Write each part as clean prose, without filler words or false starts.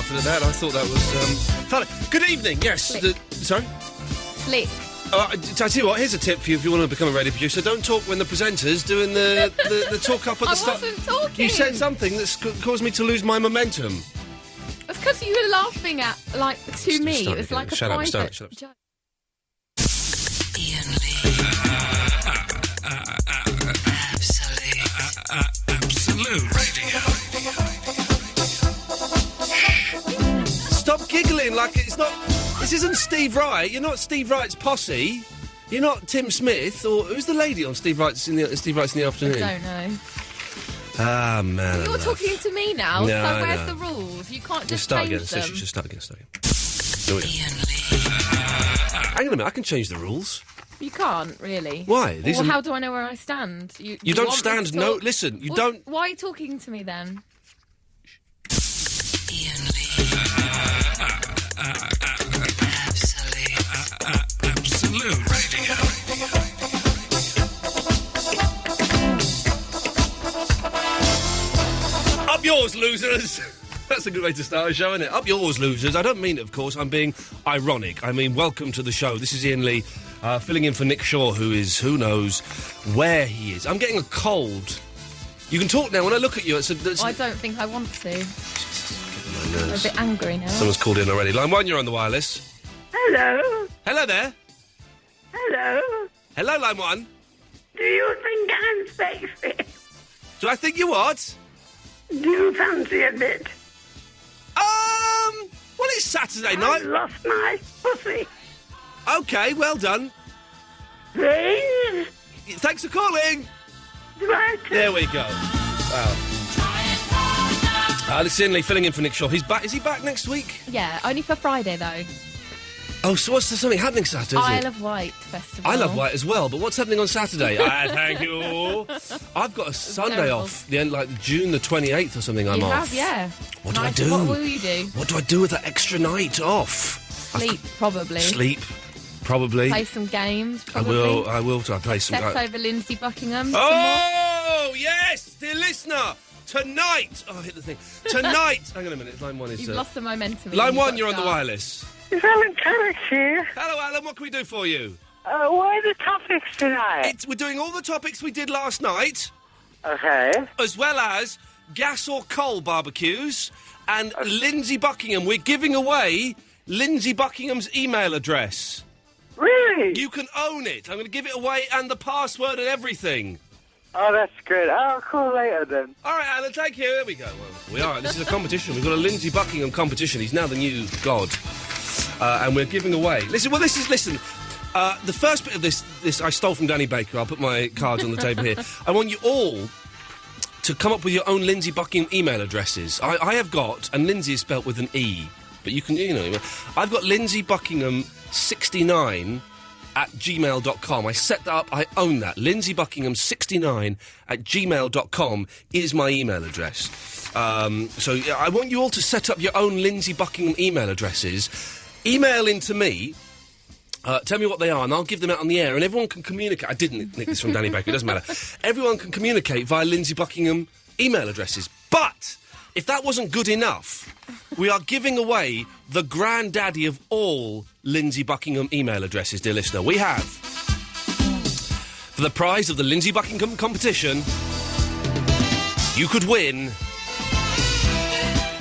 laughing at that. I thought that was funny. Good evening. Yes. Sorry. Slick. I tell you what. Here's a tip for you if you want to become a radio producer. Don't talk when the presenter's doing the talk up at the start. I wasn't talking. You said something that's caused me to lose my momentum. It's because you were laughing at to me. It was like a private joke. Iain Lee. Absolute Radio. Stop giggling like it's not. This isn't Steve Wright. You're not Steve Wright's posse. You're not Tim Smith or who's the lady on Steve Wright's in the afternoon? I don't know. Ah man. You're talking to me now. No, so where's no. the rules? You can't just Start change again. them. Just start again. Iain Lee. Hang on a minute. I can change the rules. You can't really. Why? Well, how do I know where I stand? You don't want me stand. to No, talk? listen. You Well, don't. Why are you talking to me then? Iain Lee. Absolute Radio. Up yours, losers. That's a good way to start a show, isn't it? Up yours, losers. I don't mean it, of course. I'm being ironic. I mean, welcome to the show. This is Iain Lee, filling in for Nick Shaw, who knows where he is. I'm getting a cold. You can talk now. When I look at you, it's I don't think I want to. I'm a bit angry now. Someone's called in already. Line 1, you're on the wireless. Hello. Hello there. Hello. Hello, Line 1. Do you think I'm sexy? Do I think you what? Do you fancy a bit? Well, it's Saturday I've night. lost my pussy. Okay, well done. Please? Thanks for calling. Right. There we go. Wow. This is Iain Lee filling in for Nick Shaw. He's back. Is he back next week? Yeah, only for Friday though. Oh, so what's there something happening Saturday? Isle of Wight Festival. I love White as well, but what's happening on Saturday? Thank you. I've got a Sunday terrible. off, the end, like June the 28th or something. I'm You off. have, yeah. What Nice. do I do? What will you do? What do I do with that extra night off? Sleep, probably. Sleep, probably. Play some games, probably. I will. I play some. Sex over Lindsay Buckingham. some more. Oh yes, dear listener. Tonight. Oh, I hit the thing. Tonight. Hang on a minute. Line 1 is. You've lost the momentum. Line You've 1, got you're to on the start. wireless. Is Alan Carrick here? Hello, Alan. What can we do for you? What are the topics tonight? We're doing all the topics we did last night, Okay. as well as gas or coal barbecues and Lindsay Buckingham. We're giving away Lindsay Buckingham's email address. Really? You can own it. I'm going to give it away and the password and everything. Oh, that's good. I'll call later then. All right, Alan, thank you. There we go. Well, we are. This is a competition. We've got a Lindsay Buckingham competition. He's now the new god. And we're giving away... Listen. The first bit of this I stole from Danny Baker. I'll put my cards on the table here. I want you all to come up with your own Lindsay Buckingham email addresses. I have got, and Lindsay is spelt with an E, but you can, I've got Lindsay Buckingham 69 at gmail.com. I set that up, I own that. Lindsay Buckingham 69 at gmail.com is my email address. So I want you all to set up your own Lindsay Buckingham email addresses. Email into me. Tell me what they are, and I'll give them out on the air, and everyone can communicate. I didn't nick this from Danny Baker, it doesn't matter. Everyone can communicate via Lindsay Buckingham email addresses. But if that wasn't good enough, we are giving away the granddaddy of all Lindsay Buckingham email addresses, dear listener. We have, for the prize of the Lindsay Buckingham competition, you could win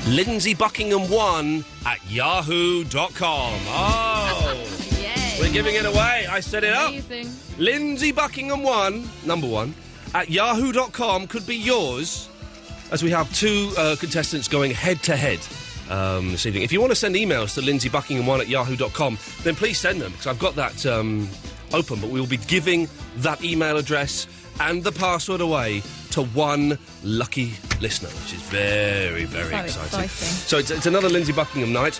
Lindsay Buckingham 1 at yahoo.com. Oh! We're giving it away. I set it Amazing. up. Lindsay Buckingham 1, number 1, at yahoo.com could be yours, as we have two contestants going head-to-head this evening. If you want to send emails to Lindsay Buckingham 1 at yahoo.com, then please send them, because I've got that open, but we will be giving that email address and the password away to one lucky listener, which is very, very exciting. So it's another Lindsay Buckingham night.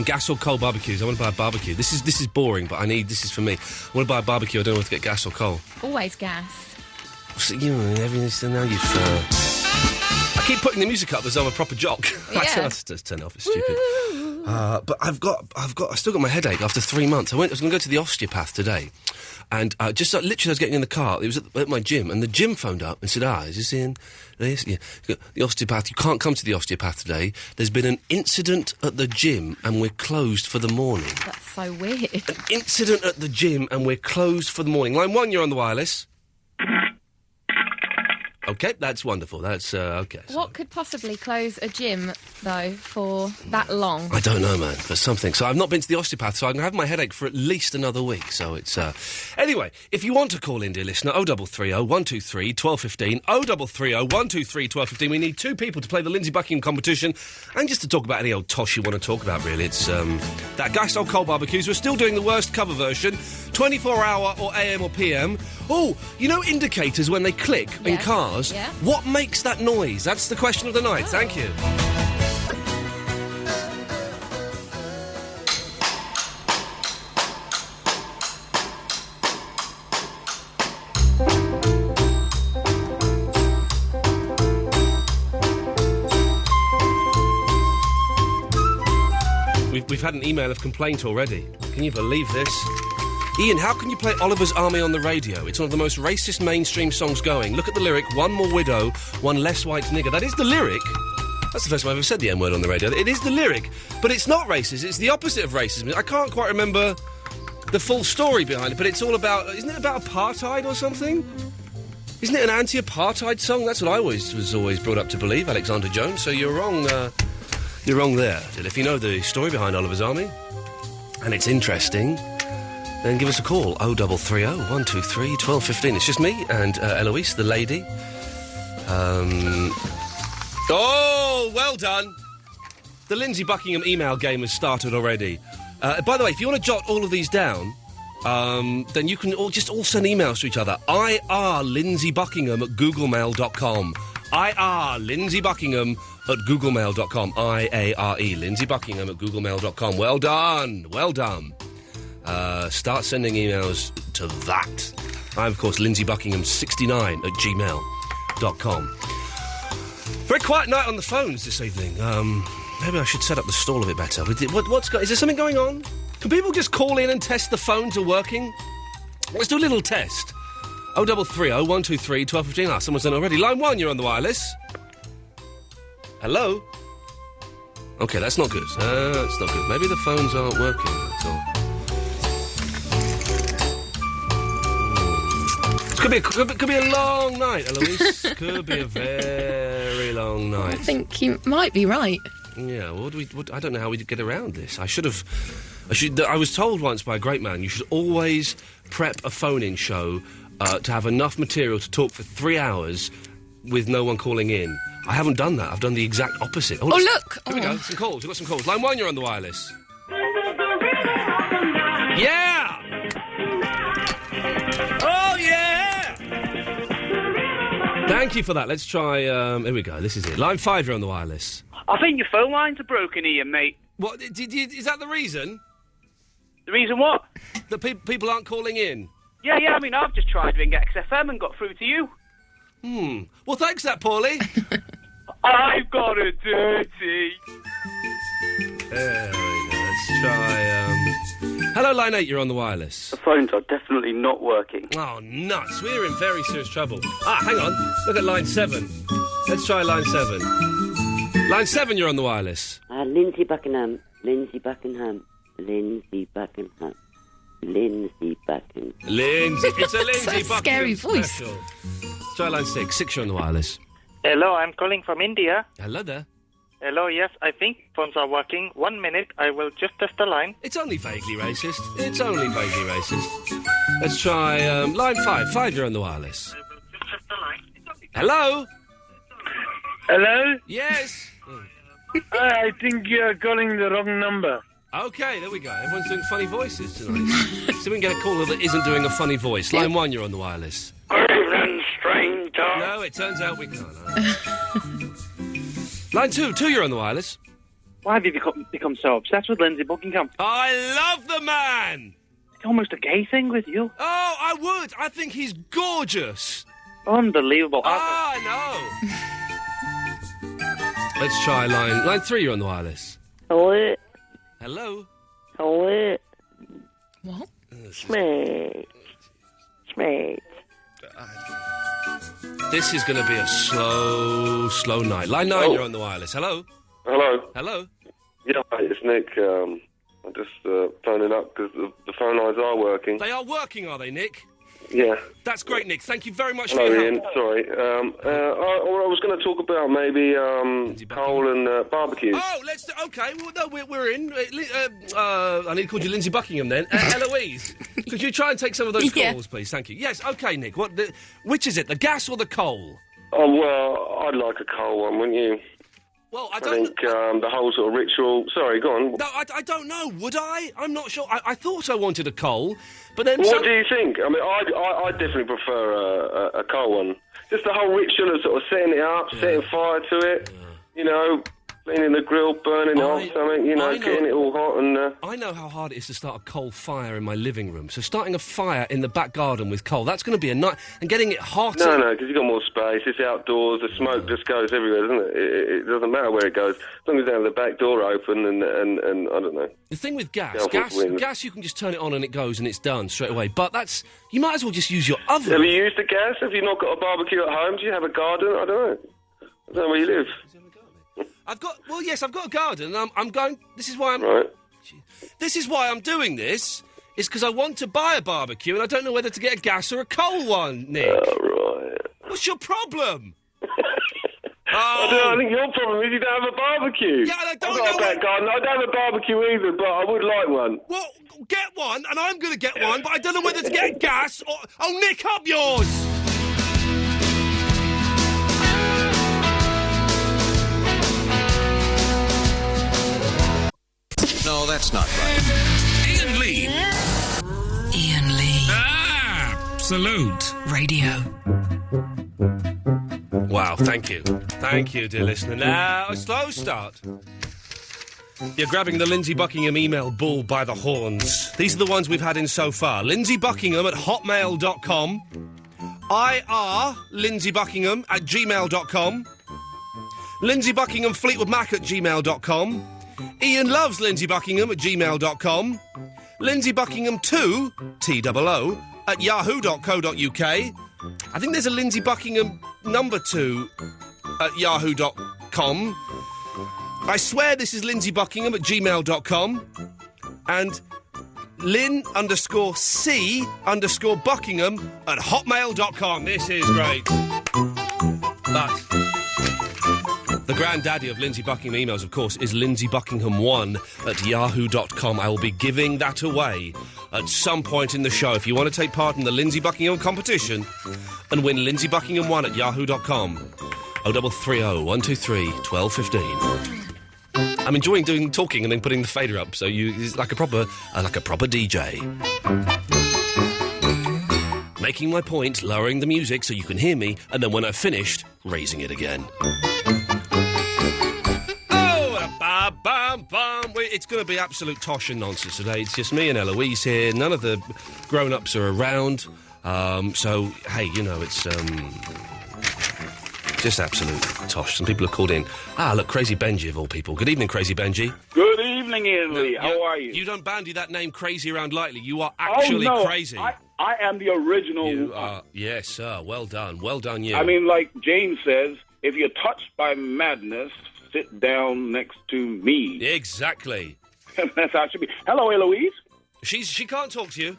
Gas or coal barbecues. I want to buy a barbecue. This is boring, but this is for me. I want to buy a barbecue. I don't know if to get gas or coal. Always gas. So, everything. Now you've. I keep putting the music up as though I'm a proper jock. Yeah. Let's turn it off. It's stupid. But I still got my headache after 3 months. I was going to go to the osteopath today. And literally I was getting in the car. It was at my gym, and the gym phoned up and said, is this Ian? This? Yeah. The osteopath, you can't come to the osteopath today. There's been an incident at the gym, and we're closed for the morning. That's so weird. An incident at the gym, and we're closed for the morning. Line 1, you're on the wireless. OK, that's wonderful. That's, OK. So. What could possibly close a gym, though, for that long? I don't know, man, but something. So I've not been to the osteopath, so I'm going to have my headache for at least another week. So it's... Anyway, if you want to call in, dear listener, 0330 123 1215, 0330 123 1215. We need 2 people to play the Lindsay Buckingham competition, and just to talk about any old tosh you want to talk about, really. It's that Guy Stole Cold Barbecues. We're still doing the worst cover version, 24-hour or AM or PM. Oh, you know indicators when they click in cars? Yeah. What makes that noise? That's the question of the night. Thank you. We've had an email of complaint already. Can you believe this? Ian, how can you play Oliver's Army on the radio? It's one of the most racist mainstream songs going. Look at the lyric, one more widow, one less white nigger. That is the lyric. That's the first time I've ever said the N-word on the radio. It is the lyric, but it's not racist. It's the opposite of racism. I can't quite remember the full story behind it, but it's all about... Isn't it about apartheid or something? Isn't it an anti-apartheid song? That's what I was always brought up to believe, Alexander Jones. So you're wrong, you're wrong there. If you know the story behind Oliver's Army, and it's interesting... then give us a call, 0330 123 1215. It's just me and Eloise, the lady. Oh, well done. The Lindsay Buckingham email game has started already. By the way, if you want to jot all of these down, then you can all send emails to each other. IR@lindsaybuckingham@googlemail.com. IR@lindsaybuckingham@googlemail.com. IARE, Lindsay Buckingham @googlemail.com. Well done. Well done. Start sending emails to that. I'm, of course, lindsaybuckingham69@gmail.com. Very quiet night on the phones this evening. Maybe I should set up the stall a bit better. Is there something going on? Can people just call in and test the phones are working? Let's do a little test. 0330 123 1215. Someone's done it already. Line 1, you're on the wireless. Hello? OK, that's not good. That's not good. Maybe the phones aren't working at all. Could be a long night, Eloise. Could be a very long night. I think you might be right. Yeah, well, I don't know how we'd get around this. I was told once by a great man, you should always prep a phone-in show to have enough material to talk for 3 hours with no one calling in. I haven't done that. I've done the exact opposite. Oh, look! Here we go. Some calls. We've got some calls. Line 1, you're on the wireless. Yeah! Oh, yeah! Thank you for that. Let's try, here we go. This is it. Line 5, you're on the wireless. I think your phone lines are broken, Ian, mate. What? Is that the reason? The reason what? That people aren't calling in? Yeah, I mean, I've just tried to ring XFM and got through to you. Well, thanks for that, Paulie. I've got a dirty. There we go. Let's try, Hello, Line 8, you're on the wireless. The phones are definitely not working. Oh, nuts. We're in very serious trouble. Hang on. Look at Line 7. Let's try Line 7. Line 7, you're on the wireless. Lindsay Buckingham. Lindsay Buckingham. Lindsay Buckingham. Lindsay Buckingham. Lindsay. It's a Lindsay Such a Buckingham scary voice. special. Let's try Line 6. 6, you're on the wireless. Hello, I'm calling from India. Hello there. Hello, yes, I think phones are working. 1 minute, I will just test the line. It's only vaguely racist. It's only vaguely racist. Let's try Line 5. 5, you're on the wireless. I will just test the line. Hello? Hello? Yes? I think you're calling the wrong number. OK, there we go. Everyone's doing funny voices tonight. So we can get a caller that isn't doing a funny voice. Line 1, you're on the wireless. Good evening, stranger. No, it turns out we can't. Line 2, you're on the wireless. Why have you become so obsessed with Lindsay Buckingham? I love the man! It's almost a gay thing with you. Oh, I would. I think he's gorgeous. Unbelievable. I know. Let's try Line 3, you're on the wireless. Hello? Hello? Hello? What? Schmate. Schmate. This is going to be a slow night. Line 9, you're on the wireless. Hello? Hello. Hello? Yeah, it's Nick. I'm just phoning up because the phone lines are working. They are working, are they, Nick? Yeah. That's great, Nick. Thank you very much Hello, for your Ian. help. Sorry. I was going to talk about maybe coal and barbecues. Oh, let's do... OK, well, no, we're in. I need to call you Lindsay Buckingham, then. Eloise, could you try and take some of those calls, please? Thank you. Yes, OK, Nick. Which is it, the gas or the coal? Oh, well, I'd like a coal one, wouldn't you? Well, I think the whole sort of ritual... Sorry, go on. No, I don't know. Would I? I'm not sure. I thought I wanted a coal, but then... What do you think? I mean, I definitely prefer a coal one. Just the whole ritual of sort of setting it up, setting fire to it, you know, cleaning the grill, burning it off, something, you know, getting it all hot and... I know how hard it is to start a coal fire in my living room. So starting a fire in the back garden with coal, that's going to be a night... And getting it hot... No, because you've got more space, it's outdoors, the smoke just goes everywhere, doesn't it? It doesn't matter where it goes, as long as they have the back door open and I don't know. The thing with gas you can just turn it on and it goes and it's done straight away. But that's... You might as well just use your oven. Have you used the gas? Have you not got a barbecue at home? Do you have a garden? I don't know. I don't know where you live. I've got a garden. I'm going. This is why I'm. Right. This is why I'm doing this. Is because I want to buy a barbecue and I don't know whether to get a gas or a coal one, Nick. Oh, right. What's your problem? I don't know, I think your problem is you don't have a barbecue. Yeah, and I don't I've got a back garden. I don't have a barbecue either, but I would like one. Well, get one, and I'm going to get one, but I don't know whether to get gas or... Oh, Nick, up yours! No, that's not right. Ian Lee. Ian Lee. Absolute Radio. Wow, thank you. Thank you, dear listener. Now, a slow start. You're grabbing the Lindsay Buckingham email bull by the horns. These are the ones we've had in so far. Lindsay Buckingham at hotmail.com. Lindsay Buckingham at gmail.com. Lindsay Buckingham Fleetwood Mac at gmail.com. Ian loves Lindsay Buckingham at gmail.com. Lindsay Buckingham 2, T-O-O, at yahoo.co.uk. I think there's a Lindsay Buckingham number 2 at yahoo.com. I swear this is Lindsay Buckingham at gmail.com. And Lynn_C_Buckingham at hotmail.com. This is great. But the granddaddy of Lindsay Buckingham emails, of course, is lindsaybuckingham1 at yahoo.com. I will be giving that away at some point in the show. If you want to take part in the Lindsay Buckingham competition and win Lindsay Buckingham 1 at yahoo.com, 0330 123 1215. I'm enjoying talking and then putting the fader up, so it's like a proper DJ. Making my point, lowering the music so you can hear me, and then when I've finished, raising it again. It's going to be absolute tosh and nonsense today. It's just me and Eloise here. None of the grown-ups are around. So, hey, you know, it's just absolute tosh. Some people have called in. Look, Crazy Benji of all people. Good evening, Crazy Benji. Good evening, Ian Lee. How are you? You don't bandy that name Crazy around lightly. You are actually crazy. I am the original. You are, yes, sir. Well done. Well done, you. I mean, like James says, if you're touched by madness, sit down next to me. Exactly. That's how it should be. Hello, Eloise. She can't talk to you.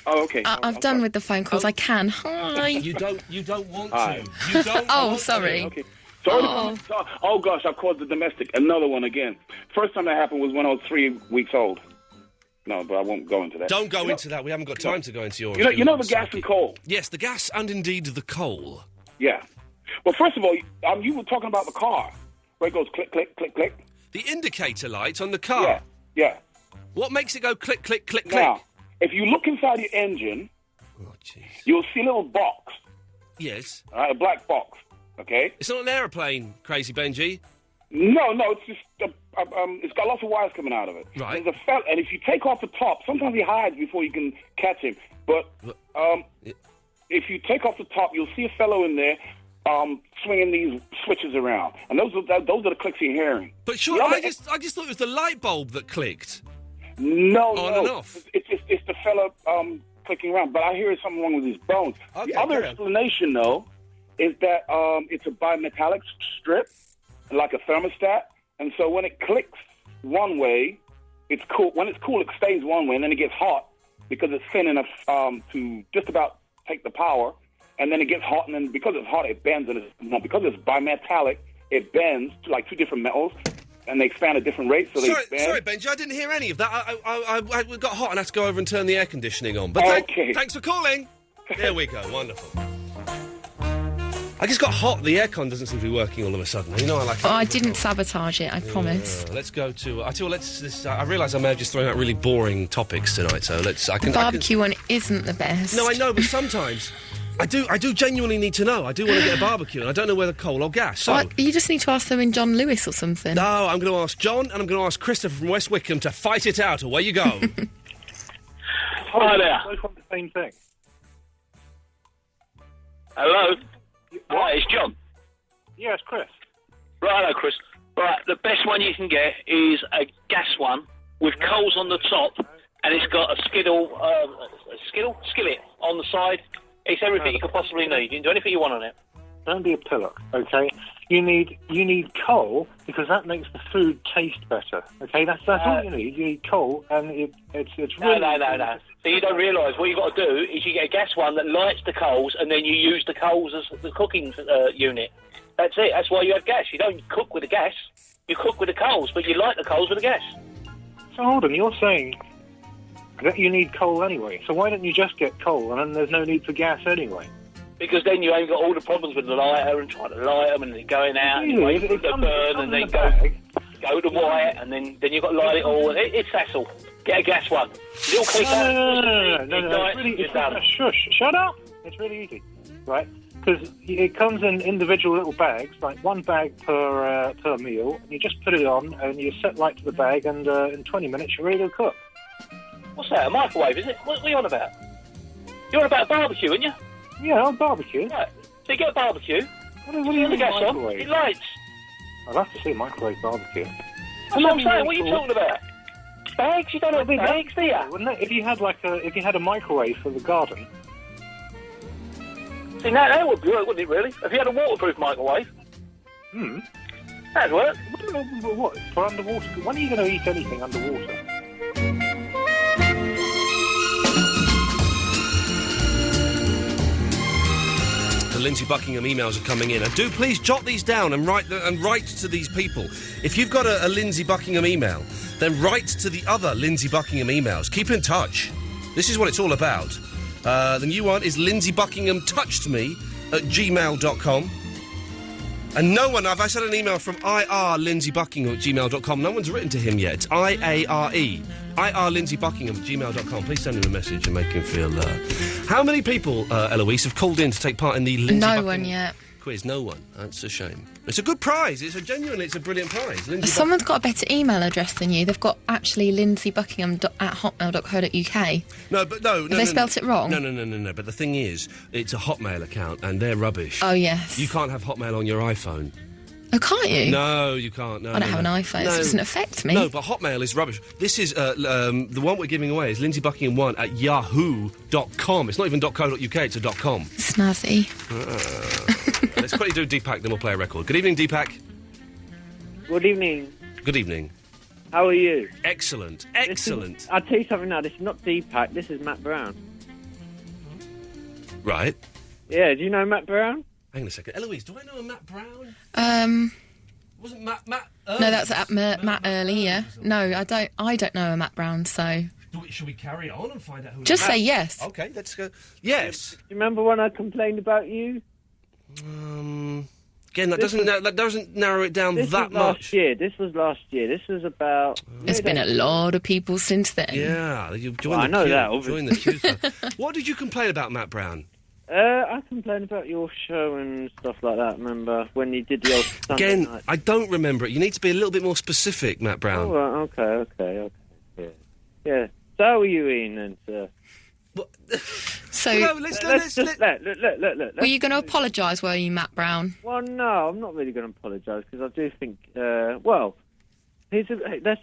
Oh, okay. I've done with the phone calls. I can. Hi. You don't want Hi. to. You don't. Oh, sorry. Okay. Sorry. Oh gosh, I caused the domestic. Another one again. First time that happened was when I was 3 weeks old. No, but I won't go into that. Don't go into that. We haven't got time to go into your... You know the gas and coal? Yes, the gas and indeed the coal. Yeah. Well, first of all, you were talking about the car, where it goes click, click, click, click. The indicator light on the car? Yeah. What makes it go click, click, click, click? Now, if you look inside your engine, you'll see a little box. Yes. A black box, okay? It's not an aeroplane, Crazy Benji. No, it's just... it's got lots of wires coming out of it. Right. There's a fella, and if you take off the top, sometimes he hides before you can catch him. But if you take off the top, you'll see a fellow in there swinging these switches around, and those are the clicks you're hearing. But sure, I just thought it was the light bulb that clicked. No, On and off. It's the fella clicking around. But I hear something wrong with his bones. Okay, the other explanation, though, is that it's a bimetallic strip, like a thermostat, and so when it clicks one way, it's cool. When it's cool, it stays one way, and then it gets hot because it's thin enough to just about take the power, and then it gets hot, and then because it's hot, it bends, and because it's bimetallic, it bends to like two different metals, and they expand at different rates, so they bend. Sorry, Benji, I didn't hear any of that. I got hot and had to go over and turn the air conditioning on. But thanks for calling. There we go, wonderful. I just got hot. The aircon doesn't seem to be working all of a sudden. You know, I like. Oh, I didn't sabotage it. I promise. Let's go to. I tell you what, I realise I may have just thrown out really boring topics tonight. So let's. The barbecue one isn't the best. No, I know, but sometimes I do genuinely need to know. I do want to get a barbecue, and I don't know whether coal or gas. So you just need to ask them in John Lewis or something. No, I'm going to ask John, and I'm going to ask Christopher from West Wickham to fight it out. Away you go. Hi there. Both want the same thing. Hello. Hi, it's John. Yeah, it's Chris. Right, hello, Chris. Right, the best one you can get is a gas one with coals on the top, and it's got a skillet on the side. It's everything you could possibly need. You can do anything you want on it. Don't be a pillock, okay? You need coal because that makes the food taste better. Okay, that's all you need. You need coal, and it's really no. So you don't realise what you've got to do is you get a gas one that lights the coals, and then you use the coals as the cooking unit. That's it. That's why you have gas. You don't cook with the gas. You cook with the coals, but you light the coals with the gas. So hold on, you're saying that you need coal anyway. So why don't you just get coal, and then there's no need for gas anyway? Because then you ain't got all the problems with the lighter and trying to light them and then going out and wait for them to burn and then go to white and then you've got to light it all. It's hassle. Get a gas one. Little clicker. No. Shush. Shut up. It's really easy, right? Because it comes in individual little bags, like one bag per meal, and you just put it on and you set light to the bag, and in 20 minutes you're ready to cook. What's that? A microwave, is it? What are you on about? You're on about a barbecue, aren't you? Yeah, on barbecue. Right. So you get a barbecue. What do you mean the gas microwave? On, it lights. I'd have to see a microwave barbecue. That's what I'm saying. What are you talking about? Bags? You don't have bags, do you? Wouldn't it? If you had a microwave for the garden. See, now that would work, wouldn't it? Really? If you had a waterproof microwave. That'd work. What? For underwater? When are you going to eat anything underwater? The Lindsay Buckingham emails are coming in, and do please jot these down and write to these people. If you've got a Lindsay Buckingham email, then write to the other Lindsay Buckingham emails. Keep in touch. This is what it's all about. The new one is lindsaybuckinghamtouchedme@gmail.com. And no one, I've had an email from irlindsaybuckingham@gmail.com. No one's written to him yet. It's IARE. irlindsaybuckingham@gmail.com. Please send him a message and make him feel... How many people, Eloise, have called in to take part in the Lindsay Buckingham one yet. Quiz? No one. That's a shame. It's a good prize. It's a brilliant prize. Someone's got a better email address than you. They've got actually lindsaybuckingham@hotmail.co.uk. No. Have they spelt it wrong? No. But the thing is, it's a Hotmail account, and they're rubbish. Oh, yes. You can't have Hotmail on your iPhone. Oh, can't you? No, you can't. No, I don't have an iPhone, so it doesn't affect me. No, but Hotmail is rubbish. This is, the one we're giving away is lindsaybuckingham1@yahoo.com. It's not even .co.uk, it's a .com. Snazzy. Let's quickly do Deepak, then we'll play a record. Good evening, Deepak. Good evening. Good evening. How are you? Excellent. I'll tell you something now. This is not Deepak. This is Matt Brown. Right. Yeah, do you know Matt Brown? Hang on a second. Eloise, do I know a Matt Brown? Wasn't Matt Early? No, that's Matt Early, yeah. No, I don't know a Matt Brown, so... Should we carry on and find out who... Just say yes. OK, let's go. Yes. Do you remember when I complained about you? Again, that doesn't narrow it down that much. This was last year. This was about... There's been a lot of people since then. Yeah, you joined I know that, obviously. Joined the queue. What did you complain about, Matt Brown? I complained about your show and stuff like that, remember? When you did the old Sunday night. I don't remember it. You need to be a little bit more specific, Matt Brown. Oh, right, okay. Yeah. So how are you, Ian? And, So let's were you going to apologise, were you, Matt Brown? Well, no, I'm not really going to apologise because I do think, let's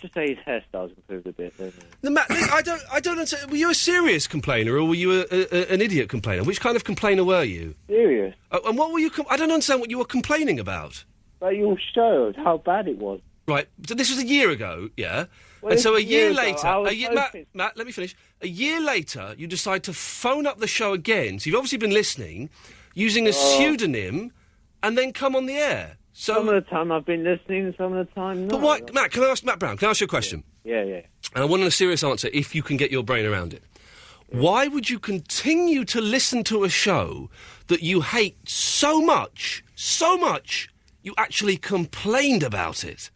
just say his hairstyle's improved a bit. Matt, I don't understand. Were you a serious complainer or were you an idiot complainer? Which kind of complainer were you? Serious. And what were you? I don't understand what you were complaining about. But you showed how bad it was. Right. So this was a year ago, yeah. Well, and so a year year ago, later, Matt, let me finish. A year later, you decide to phone up the show again. So you've obviously been listening, using a pseudonym, and then come on the air. So some of the time I've been listening, some of the time not. But why, Matt? Can I ask Matt Brown? Can I ask you a question? Yeah. And I want a serious answer, if you can get your brain around it. Why would you continue to listen to a show that you hate so much, you actually complained about it?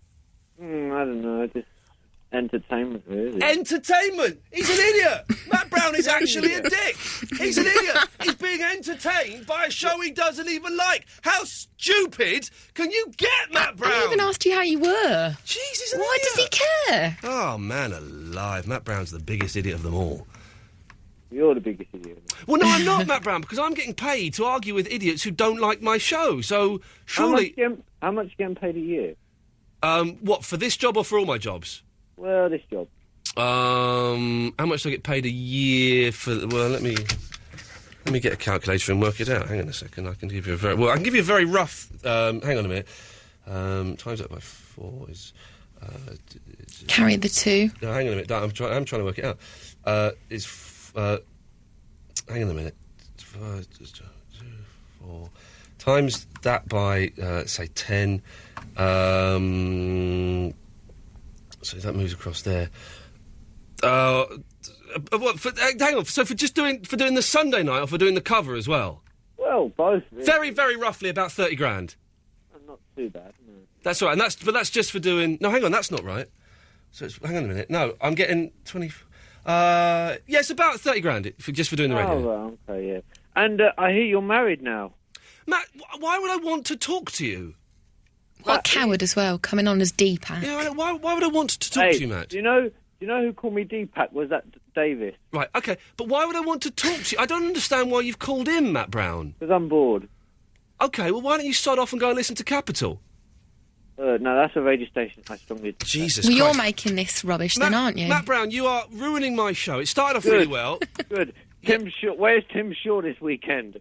I don't know, just entertainment, really. Entertainment? He's an idiot! Matt Brown is actually a dick! He's an idiot! He's being entertained by a show he doesn't even like! How stupid can you get, Matt Brown? I even asked you how you were. Jeez, he's an Why idiot. does he care? Oh, man alive. Matt Brown's the biggest idiot of them all. You're the biggest idiot. Well, no, I'm not, Matt Brown, because I'm getting paid to argue with idiots who don't like my show, so surely... How much are you getting paid a year? What, for this job or for all my jobs? Well, this job. How much do I get paid a year for... Well, let me get a calculator and work it out. Hang on a second. I can give you a very rough... hang on a minute. Times that by 4 is... Carry the 2. No, hang on a minute. I'm trying to work it out. Hang on a minute. 4 times that by, say, 10... so that moves across there. What? Hang on. So for doing the Sunday night, or for doing the cover as well? Well, both. Really. Very, very roughly about 30 grand. Not too bad. No. That's all right. And that's just for doing. No, hang on. That's not right. So hang on a minute. No, I'm getting 20. It's about 30 grand just for doing the radio. Oh, well, okay, yeah. And I hear you're married now. Matt, why would I want to talk to you? What a coward as well, coming on as Deepak. Yeah, why would I want to talk to you, Matt? Do you know who called me Deepak? Was that Davis? Right, OK. But why would I want to talk to you? I don't understand why you've called in, Matt Brown. Because I'm bored. OK, well, why don't you start off and go and listen to Capital? No, that's a radio station I strongly... Jesus Well, Christ. you're making this rubbish then, aren't you? Matt Brown, you are ruining my show. It started off really well. Good. Where's Tim Shaw this weekend?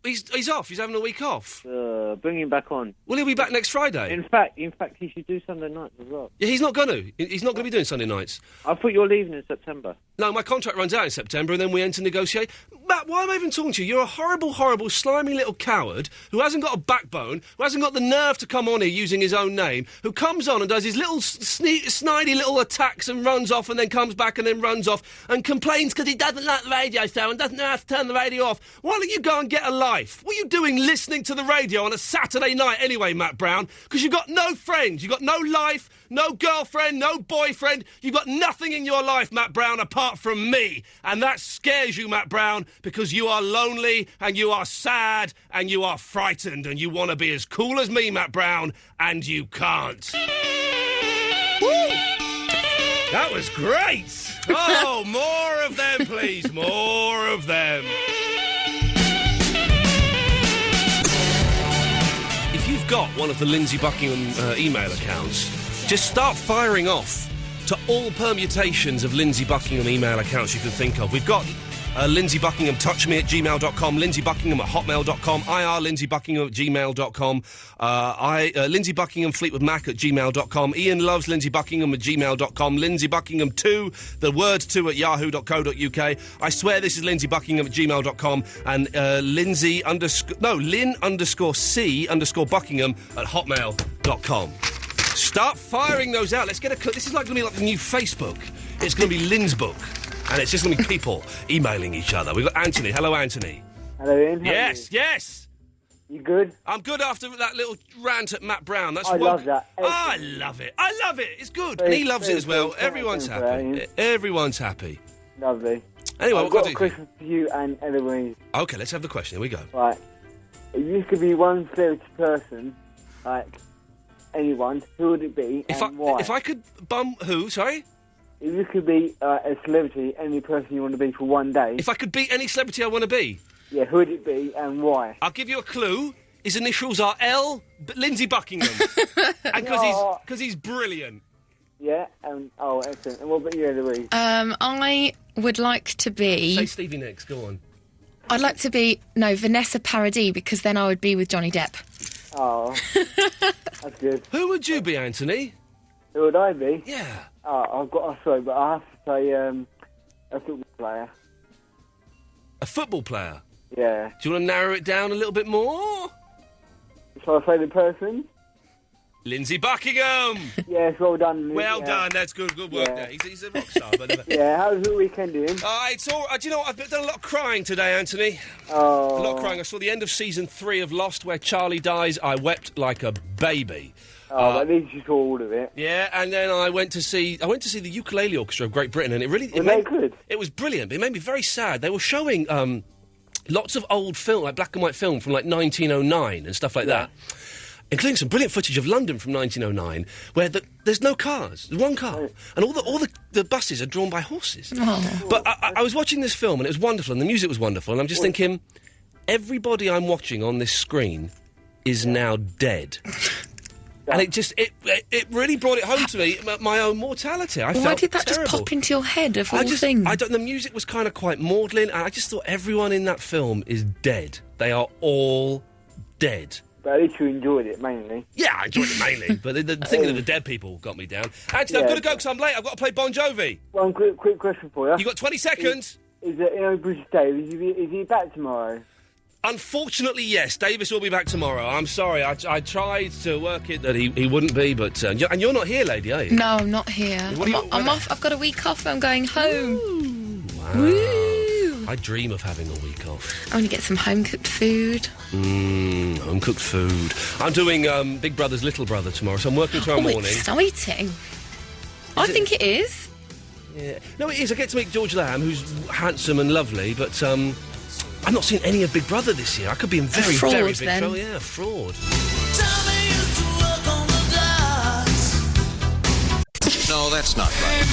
He's off. He's having a week off. Bring him back on. Will he be back next Friday? In fact, he should do Sunday nights as well. Yeah, he's not going to. He's not going to be doing Sunday nights. I thought you're leaving in September. No, my contract runs out in September, and then we enter negotiate. Matt, why am I even talking to you? You're a horrible, horrible, slimy little coward who hasn't got a backbone, who hasn't got the nerve to come on here using his own name, who comes on and does his little snidey little attacks and runs off and then comes back and then runs off and complains because he doesn't like the radio show and doesn't know how to turn the radio off. Why don't you go and get a life? What are you doing listening to the radio on a Saturday night anyway, Matt Brown? Because you've got no friends, you've got no life, no girlfriend, no boyfriend. You've got nothing in your life, Matt Brown, apart from me. And that scares you, Matt Brown, because you are lonely and you are sad and you are frightened and you want to be as cool as me, Matt Brown, and you can't. Woo! That was great! Oh, more of them, please. More of them. If you've got one of the Lindsay Buckingham email accounts, just start firing off to all permutations of Lindsay Buckingham email accounts you can think of. We've got Lindsay Buckingham touchme at gmail.com, Lindsay Buckingham at hotmail.com, Lindsay Buckingham at gmail.com, Lindsay Buckingham Fleetwood Mac at gmail.com, Ian loves Lindsay Buckingham at gmail.com, Lindsay Buckingham 2, the word 2 at yahoo.co.uk. I swear this is Lindsay Buckingham at gmail.com and Lynn _ Buckingham at hotmail.com. Start firing those out. Let's get this is like going to be like the new Facebook. It's going to be Lynn's book. And it's just going to be people emailing each other. We've got Anthony. Hello, Anthony. Hello, Ian. Yes, yes. You good? I'm good after that little rant at Matt Brown. I love that. I love it. I love it. It's good. And he loves it as well. Everyone's happy. Everyone's happy. Lovely. Anyway, I've got a question for you and Eloise. Okay, let's have the question. Here we go. Right. If you could be one celebrity person, like anyone, who would it be and why? If I could bum who? Sorry. If you could be a celebrity, any person you want to be for one day... If I could be any celebrity I want to be? Yeah, who would it be and why? I'll give you a clue. His initials are L. Lindsay Buckingham. And because he's brilliant. Yeah, excellent. And what about you, Eloise? I would like to be... Say Stevie Nicks, go on. I'd like to be, Vanessa Paradis, because then I would be with Johnny Depp. Oh, that's good. Who would you be, Anthony? Who would I be? Yeah. I've got to say, but I have to say a football player. A football player? Yeah. Do you want to narrow it down a little bit more? Shall I say the person? Lindsay Buckingham! Yes, well done. Well done, that's good work there. He's a rock star. But, yeah, how's the weekend doing? It's all right. Do you know what? I've done a lot of crying today, Anthony. Oh. A lot of crying. I saw the end of season 3 of Lost where Charlie dies. I wept like a baby. At least you saw all of it. Yeah, and then I went to see the Ukulele Orchestra of Great Britain, and it really... good? It was brilliant, but it made me very sad. They were showing lots of old film, like black and white film from like 1909 and stuff like that. Including some brilliant footage of London from 1909, where there's no cars, there's one car, and all the buses are drawn by horses. Oh. But I was watching this film, and it was wonderful, and the music was wonderful, and I'm just thinking, everybody I'm watching on this screen is now dead. And it really brought it home to me, my own mortality. Why did that just pop into your head of all things? The music was kind of quite maudlin, and I just thought everyone in that film is dead. They are all dead. But at least you enjoyed it, mainly. Yeah, I enjoyed it mainly. But the thing of the dead people got me down. Actually, I've got to go because I'm late. I've got to play Bon Jovi. One quick question for you. You got 20 seconds. Is Bruce Davis, is he back tomorrow? Unfortunately, yes. Davis will be back tomorrow. I'm sorry. I tried to work it that he wouldn't be, but... and you're not here, lady, are you? No, I'm not here. I'm off. I've got a week off. I'm going home. Ooh, wow. Woo! I dream of having a week off. I want to get some home-cooked food. Home-cooked food. I'm doing Big Brother's Little Brother tomorrow, so I'm working tomorrow morning. Exciting. I think it is. Yeah. No, it is. I get to meet George Lamb, who's handsome and lovely, but I've not seen any of Big Brother this year. I could be in very, very big trouble. Yeah, fraud. No, that's not right.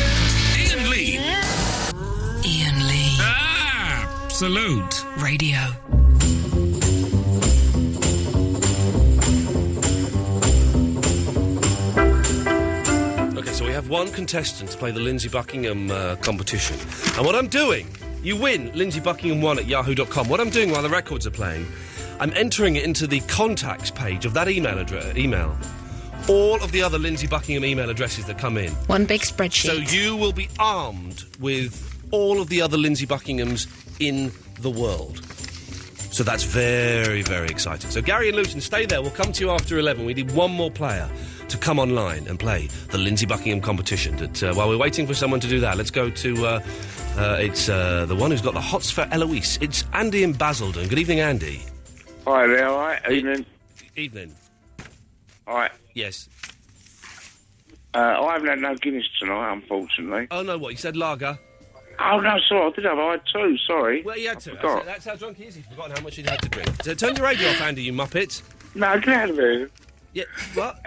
Iain Lee. Iain Lee. Absolute Radio. Okay, so we have one contestant to play the Lindsay Buckingham competition. And what I'm doing, you win Lindsay Buckingham 1 at yahoo.com. What I'm doing while the records are playing, I'm entering it into the contacts page of that email. All of the other Lindsay Buckingham email addresses that come in. One big spreadsheet. So you will be armed with all of the other Lindsay Buckinghams in the world. So that's very, very exciting. So Gary and Luton, stay there. We'll come to you after 11. We need one more player to come online and play the Lindsay Buckingham competition. But, while we're waiting for someone to do that, let's go to... it's the one who's got the hots for Eloise. It's Andy in Basildon. Good evening, Andy. Hi there, all right? Evening. Evening. All right. Yes. I haven't had no Guinness tonight, unfortunately. Oh, no, what? You said lager? Oh, no, sorry, I did have. I had two, sorry. Well, you had two. That's how drunk he is. He's forgotten how much he had to drink. So turn your radio off, Andy, you muppet. No, get out of here. Yeah, what?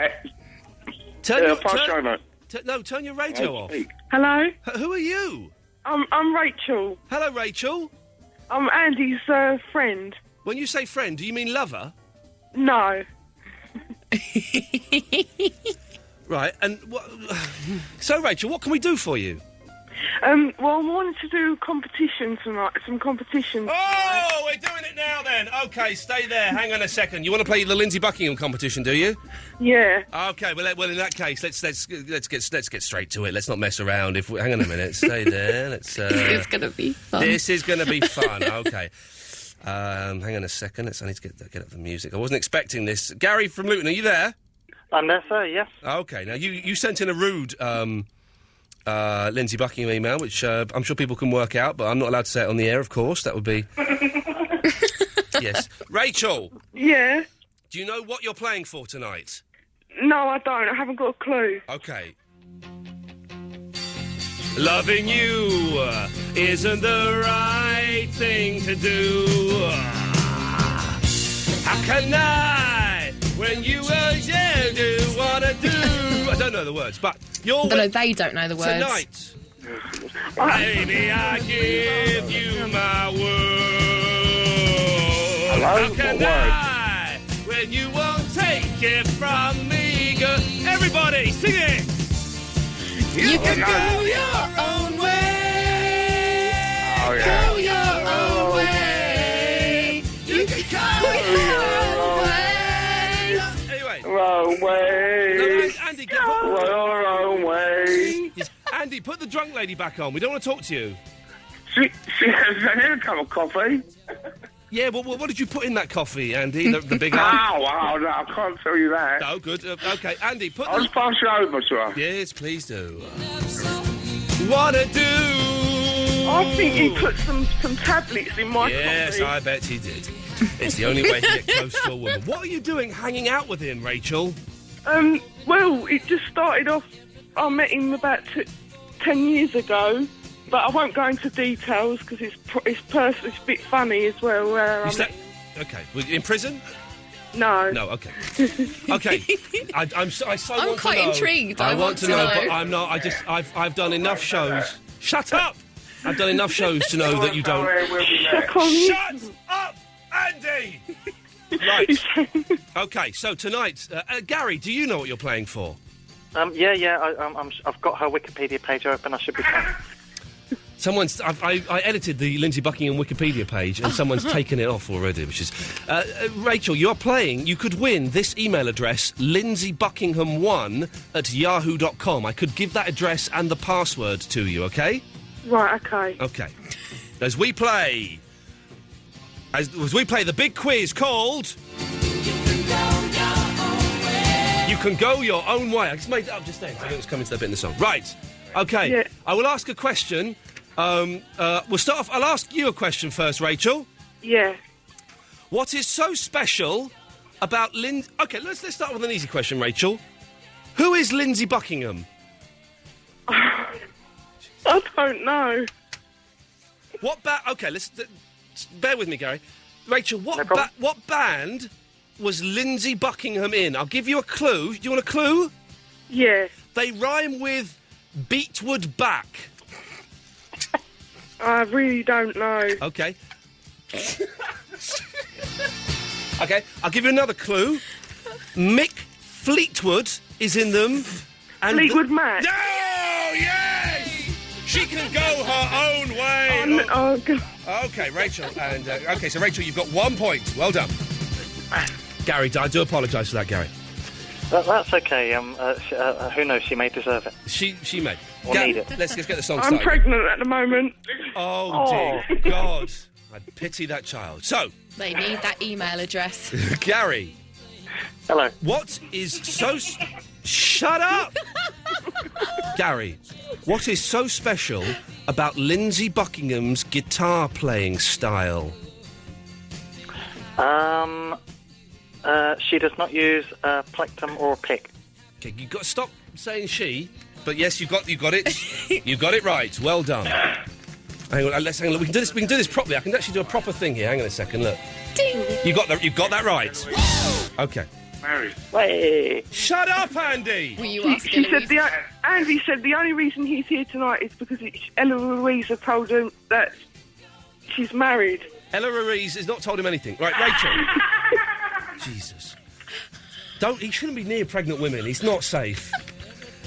Turn your radio off. Hello? Who are you? I'm Rachel. Hello, Rachel. I'm Andy's friend. When you say friend, do you mean lover? No. Right, and so, Rachel, what can we do for you? Well, I wanted to do competition tonight, some competition. Oh, we're doing it now then. Okay, stay there. Hang on a second. You want to play the Lindsay Buckingham competition, do you? Yeah. Okay, well, in that case, let's get straight to it. Let's not mess around. Hang on a minute. Stay there. Let's. This is going to be fun. This is going to be fun. Okay. Hang on a second. I need to get up the music. I wasn't expecting this. Gary from Luton, are you there? I'm there, sir. Yes. Okay. Now you sent in a rude. Lindsay Buckingham email, which I'm sure people can work out, but I'm not allowed to say it on the air, of course. That would be... Yes. Rachel! Yeah? Do you know what you're playing for tonight? No, I don't. I haven't got a clue. Okay. Loving you isn't the right thing to do. How can I, when you do wanna do... I don't know the words, but you're... No, they don't know the words. Tonight, Baby, I give you my world. Hello? How can I, when you won't take it from me, girl? Everybody, sing it! You can go your own way. Oh, yeah. Go your own way. You can go your own way. Anyway. Wrong way. No, Andy, Your own way. Yes, Andy, put the drunk lady back on. We don't want to talk to you. She has a cup of coffee. Yeah, well, what did you put in that coffee, Andy? The big Oh, eye? no, I can't tell you that. No, good. Okay, Andy, put I'll just pass you over to her. Yes, please do. Wanna do... I think he put some tablets in my Yes, coffee. I bet he did. It's the only way to get close to a woman. What are you doing hanging out with him, Rachel? Well, it just started off... I met him about 10 years ago, but I won't go into details because it's a bit funny as well. Where Okay, in prison? No. No, okay. Okay, I'm I'm quite intrigued. I want to know, but I'm not. I've done enough shows. Shut up! I've done enough shows to know that you don't. Shut up, Andy! Right. Okay, so tonight, Gary, do you know what you're playing for? I've got her Wikipedia page open. I should be fine. I edited the Lindsay Buckingham Wikipedia page and someone's taken it off already, which is... Rachel, you're playing. You could win this email address, lindsaybuckingham1@yahoo.com. I could give that address and the password to you, OK? Right, OK. OK. As we play the big quiz called... You can go your own way. I just made that up just then. I think it's coming to that bit in the song. Right. OK. Yeah. I will ask a question... we'll start off. I'll ask you a question first, Rachel. Yeah. What is so special about Lindsay... OK, let's start with an easy question, Rachel. Who is Lindsay Buckingham? I don't know. What OK, bear with me, Gary. Rachel, what band was Lindsay Buckingham in? I'll give you a clue. Do you want a clue? Yeah. They rhyme with Beatwood Back. I really don't know. OK. OK, I'll give you another clue. Mick Fleetwood is in them. And Fleetwood Mac? No! Yes! She can go her own way. Oh, God. OK, Rachel. And OK, so Rachel, you've got 1 point. Well done. Gary, I do apologise for that, Gary. That's okay. Who knows? She may deserve it. She may. Or need it. Let's get the song I'm started. pregnant at the moment. Oh, dear God. I pity that child. So... They need that email address. Gary. Hello. What is so... Shut up! Gary, what is so special about Lindsay Buckingham's guitar playing style? She does not use a plectrum or a pick. Okay, you've got to stop saying she, but yes, you got it. You got it right. Well done. Hang on, let's hang on. We can do this properly. I can actually do a proper thing here. Hang on a second. Look. Ding. You got that right. Okay. Married. Wait. Shut up, Andy. Were you asking? Andy said the only reason he's here tonight is because Ella Louisa told him that she's married. Ella Ruiz has not told him anything. Right, Rachel. Jesus. He shouldn't be near pregnant women. He's not safe.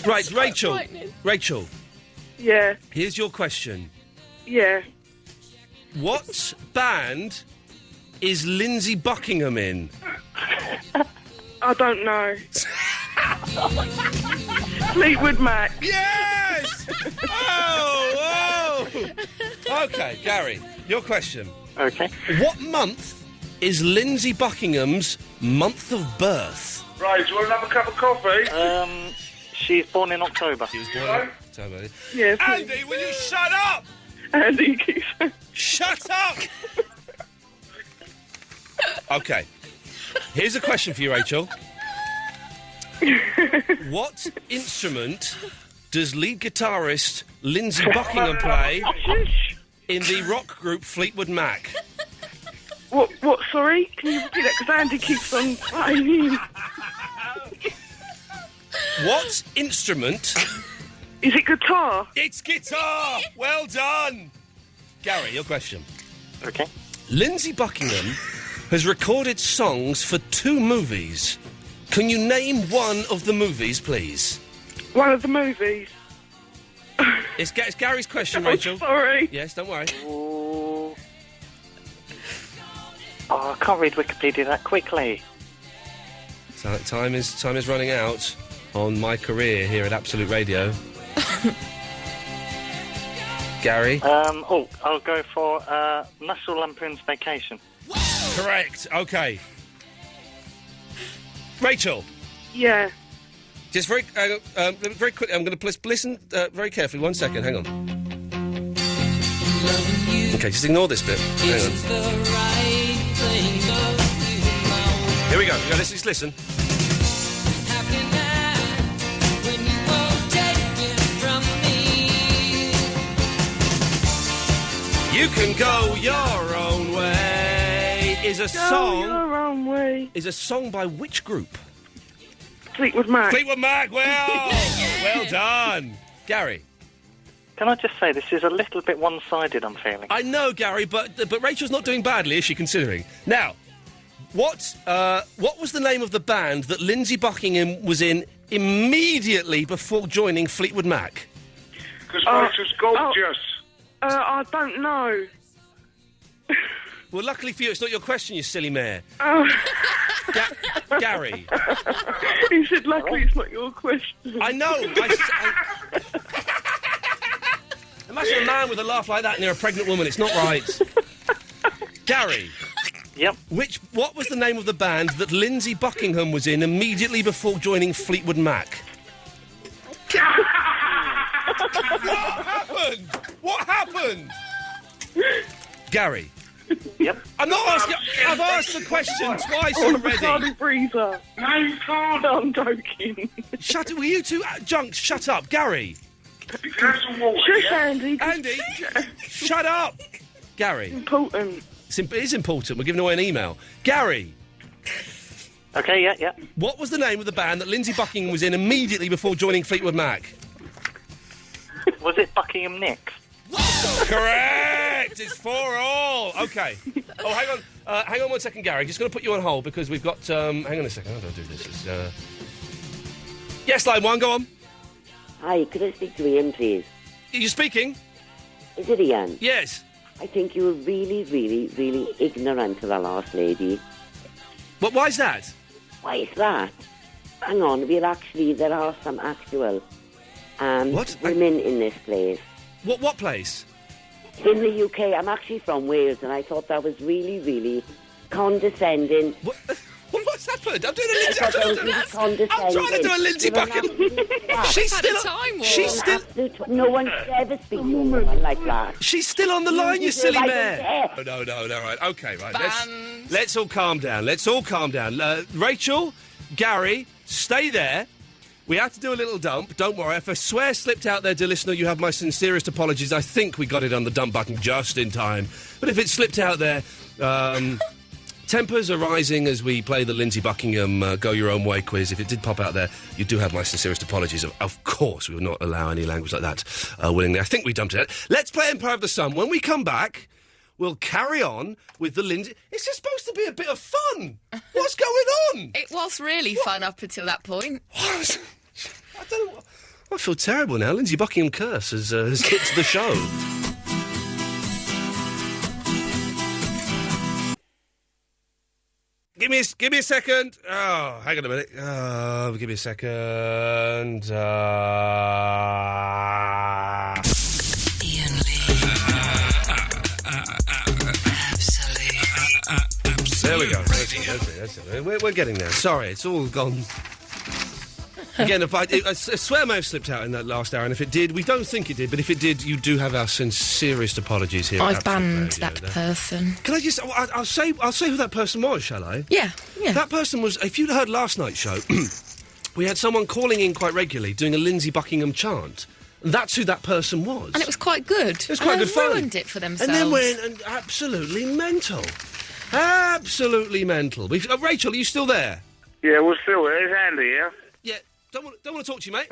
Right, Rachel. Rachel. Yeah. Here's your question. Yeah. What band is Lindsay Buckingham in? I don't know. Fleetwood Mac. Yes! Oh! OK, Gary, your question. OK. What month is Lindsay Buckingham's month of birth? Right, do you want another cup of coffee? She's born in October. She was born in October. Yes. Andy, will you shut up? Andy keeps... Shut up! OK. Here's a question for you, Rachel. What instrument does lead guitarist Lindsay Buckingham play in the rock group Fleetwood Mac? What, sorry? Can you repeat that? Because Andy keeps on playing. What instrument Is it guitar? It's guitar! Well done! Gary, your question. Okay. Lindsay Buckingham has recorded songs for 2 movies. Can you name one of the movies, please? One of the movies. It's Gary's question, Oh, Rachel. sorry. Yes, don't worry. Oh, I can't read Wikipedia that quickly. So time is running out on my career here at Absolute Radio. Gary? I'll go for National Lampoon's Vacation. Correct. Okay. Rachel? Yeah. Just very quickly, I'm going to listen very carefully. 1 second, hang on. Okay, just ignore this bit. Hang on. Here we go. Just listen. You can go your own way is a song. Your own way. Is a song by which group? Fleetwood Mac. Fleetwood Mac. Well, well done, Gary. Can I just say this is a little bit one-sided? I'm feeling. I know, Gary, but Rachel's not doing badly, is she? Considering now, what was the name of the band that Lindsay Buckingham was in immediately before joining Fleetwood Mac? Because Rachel's gorgeous. I don't know. Well, luckily for you, it's not your question, you silly mare. Gary. He said, luckily it's not your question. I know. Imagine a man with a laugh like that near a pregnant woman. It's not right. Gary. Yep. What was the name of the band that Lindsay Buckingham was in immediately before joining Fleetwood Mac? What happened? Gary. Yep. I'm not asking. I've asked the question twice already. Cardi Breezer. No, you can't. I'm joking. Shut up. Will you two junks shut up? Gary. Shush, Andy. Andy, shut up. Gary. Important. It is important. We're giving away an email. Gary. Okay, yeah. What was the name of the band that Lindsay Buckingham was in immediately before joining Fleetwood Mac? Was it Buckingham Nicks? Correct! It's 4-all. Okay. Oh, hang on 1 second, Gary. Just going to put you on hold because we've got... hang on a second. How do I do this? Yes, line 1, go on. Hi, could I speak to Iain, please? Are you speaking? Is it Iain? Yes. I think you were really, really, really ignorant to the last lady. But why's that? Why is that? Hang on, there are some actual women in this place. What place? In the UK. I'm actually from Wales, and I thought that was really, really condescending. What's happened? I'm doing a Lindsay. I'm trying to do a Lindsay Buckingham. She's still. No one should ever speak to a woman like that. She's still on the line, you silly mare. No, right. Okay, right. Let's all calm down. Rachel, Gary, stay there. We have to do a little dump. Don't worry. If a swear slipped out there, dear listener, you have my sincerest apologies. I think we got it on the dump button just in time. But if it slipped out there, tempers are rising as we play the Lindsay Buckingham Go Your Own Way quiz. If it did pop out there, you do have my sincerest apologies. Of course, we will not allow any language like that willingly. I think we dumped it. Let's play Empire of the Sun. When we come back, we'll carry on with the Lindsay... It's just supposed to be a bit of fun. What's going on? It was really fun up until that point. What? I don't know. I feel terrible now. Lindsay Buckingham curse has hit the show. Give me a second. Oh, hang on a minute. Give me a second. Iain Lee. Absolute. There we go. That's it. We're getting there. Sorry, it's all gone. Again, a swear may have slipped out in that last hour, and if it did, we don't think it did, but if it did, you do have our sincerest apologies here. I've banned that person. Can I just... I'll say who that person was, shall I? Yeah. That person was... If you'd heard last night's show, we had someone calling in quite regularly, doing a Lindsay Buckingham chant. That's who that person was. And it was quite good. It was quite good fun. They ruined it for themselves. And then went and absolutely mental. Absolutely mental. Rachel, are you still there? Yeah, we're still here. Is Andy here? Yeah. Don't want to talk to you, mate.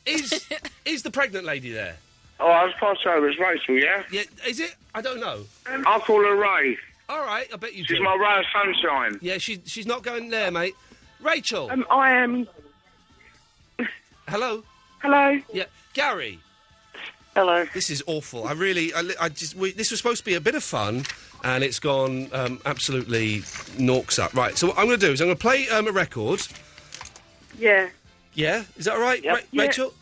Is the pregnant lady there? Oh, I was passed over. It's Rachel, yeah? Yeah, is it? I don't know. I'll call her Ray. All right, I bet you She's do. my ray of sunshine. Yeah, she's not going there, mate. Rachel. I am. Hello. Hello. Yeah, Gary. Hello. This is awful. This was supposed to be a bit of fun, and it's gone absolutely norks up. Right. So what I'm going to do is I'm going to play a record. Yeah. Yeah, is that all right, Rachel?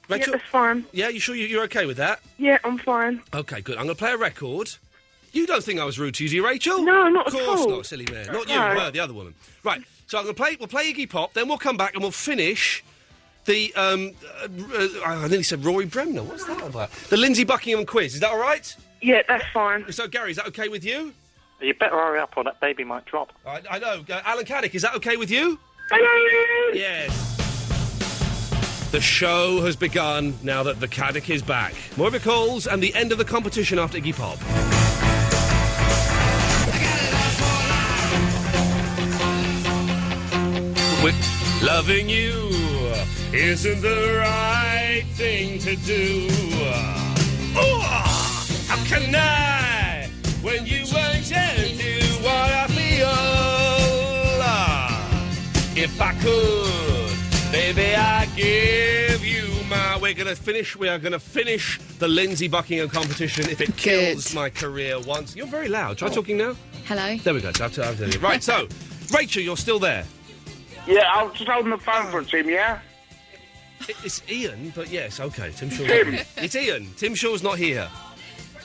Rachel, yeah, that's fine. Yeah, you sure you're okay with that? Yeah, I'm fine. Okay, good. I'm going to play a record. You don't think I was rude to you, do you, Rachel? No, not at all. Of course not, silly man. Not you, her, the other woman. Right, so I'm going to play. We'll play Iggy Pop, then we'll come back and we'll finish the. I nearly said Rory Bremner. What's that about? The Lindsay Buckingham quiz. Is that all right? Yeah, that's fine. So, Gary, is that okay with you? You better hurry up, or that baby might drop. I know. Alan Caddick, is that okay with you? Hello. Yes. The show has begun now that the Caddick is back. More of your calls and the end of the competition after Iggy Pop. Loving you isn't the right thing to do. Oh, how can I, when you won't tell you what I feel? If I could, baby, I'd give you my... We are going to finish the Lindsay Buckingham competition if it kills my career once. You're very loud. Try talking now. Hello. There we go. I'll tell you. Right, so, Rachel, you're still there. Yeah, I was just holding the phone for Tim, yeah? It's Ian, but yes, OK. Tim Shaw. Tim. It's Ian. Tim Shaw's not here.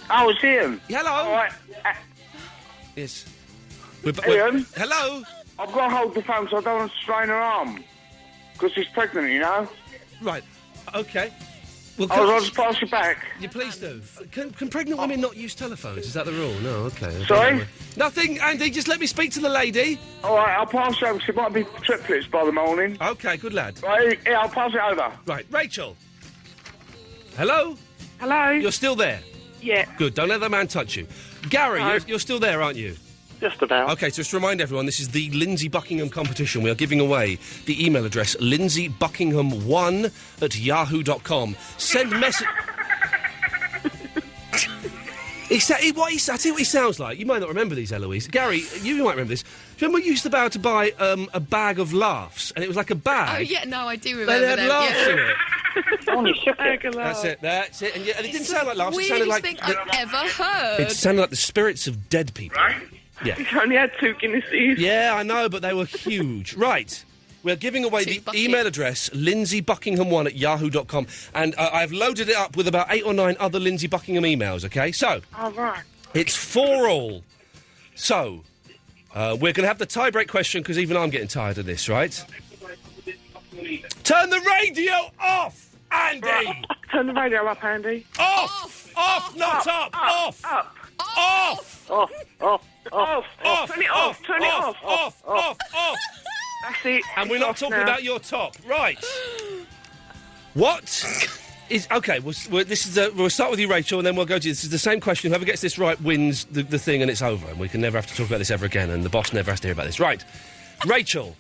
Oh, it's Ian. Hello. All right. Yes. Ian? Hello. I've got to hold the phone so I don't want to strain her arm. Because she's pregnant, you know? Right. OK. Well, I'll just pass you back. You please do. Can pregnant women not use telephones? Is that the rule? No, OK. Sorry? Nothing, Andy. Just let me speak to the lady. All right, I'll pass you over. She might be triplets by the morning. OK, good lad. Right, yeah, I'll pass it over. Right, Rachel. Hello? Hello? You're still there? Yeah. Good, don't let that man touch you. Gary, you're still there, aren't you? Just about. OK, so just to remind everyone, this is the Lindsay Buckingham competition. We are giving away the email address lindsaybuckingham1@yahoo.com. Send message... I'll tell you what he sounds like. You might not remember these, Eloise. Gary, you might remember this. Do you remember we used to buy a bag of laughs, and it was like a bag? Oh, yeah, no, I do remember They had laughs in it. Oh, you shook it. That's it. And it didn't sound like laughs. It sounded Weirdest like thing I've ever heard. it sounded like the spirits of dead people. Right? Yeah. He's only had 2 Guinnesses. Yeah, I know, but they were huge. Right. We're giving away the email address, lindsaybuckingham1@yahoo.com. And I've loaded it up with about 8 or 9 other Lindsay Buckingham emails, OK? So, All right. it's 4-all. So, we're going to have the tie-break question, because even I'm getting tired of this, right? Turn the radio off, Andy! Turn the radio up, Andy. Off! Not up! Off! Up. Off! Off. Turn it off. Turn it off. Off! That's it. And we're not talking about your top, right? What is okay? We'll start with you, Rachel, and then we'll go to this. Is the same question. Whoever gets this right wins the thing, and it's over. And we can never have to talk about this ever again. And the boss never has to hear about this. Right, Rachel.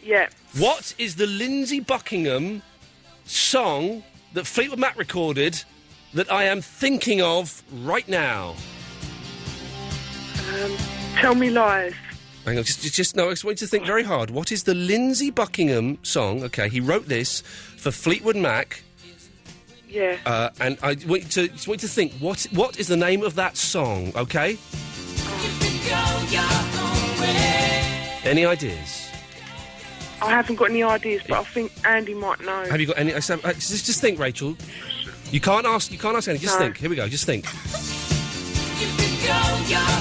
Yeah. What is the Lindsay Buckingham song that Fleetwood Mac recorded that I am thinking of right now? Tell Me Lies. Hang on, just no. I just want you to think very hard. What is the Lindsay Buckingham song? Okay, he wrote this for Fleetwood Mac. Yeah. And I want you to think. What is the name of that song? Okay. Any ideas? I haven't got any ideas, but I think Andy might know. Have you got any? Just think, Rachel. You can't ask Andy. Just think. Here we go. Just think.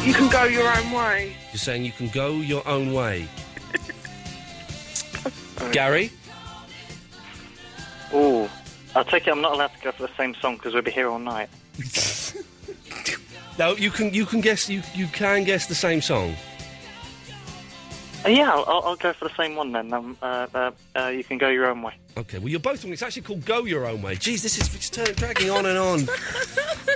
You can go your own way. You're saying you can go your own way. Gary? Oh, I take it I'm not allowed to go for the same song because we'll be here all night. No, you can guess. You can guess the same song. Yeah, I'll go for the same one then. You can go your own way. Okay, well, you're both wrong. It's actually called Go Your Own Way. Jeez, this is dragging on and on.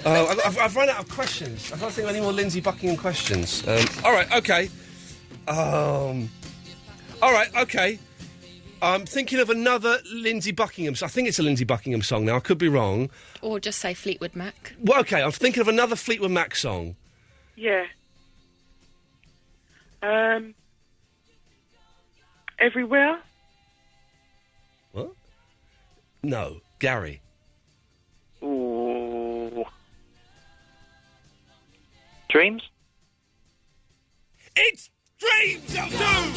I've run out of questions. I can't think of any more Lindsay Buckingham questions. All right, okay. All right, okay. I'm thinking of another Lindsay Buckingham. I think it's a Lindsay Buckingham song now. I could be wrong. Or just say Fleetwood Mac. Well, OK, I'm thinking of another Fleetwood Mac song. Yeah. Everywhere? What? No. Gary. Ooh. Dreams? It's Dreams of Doom!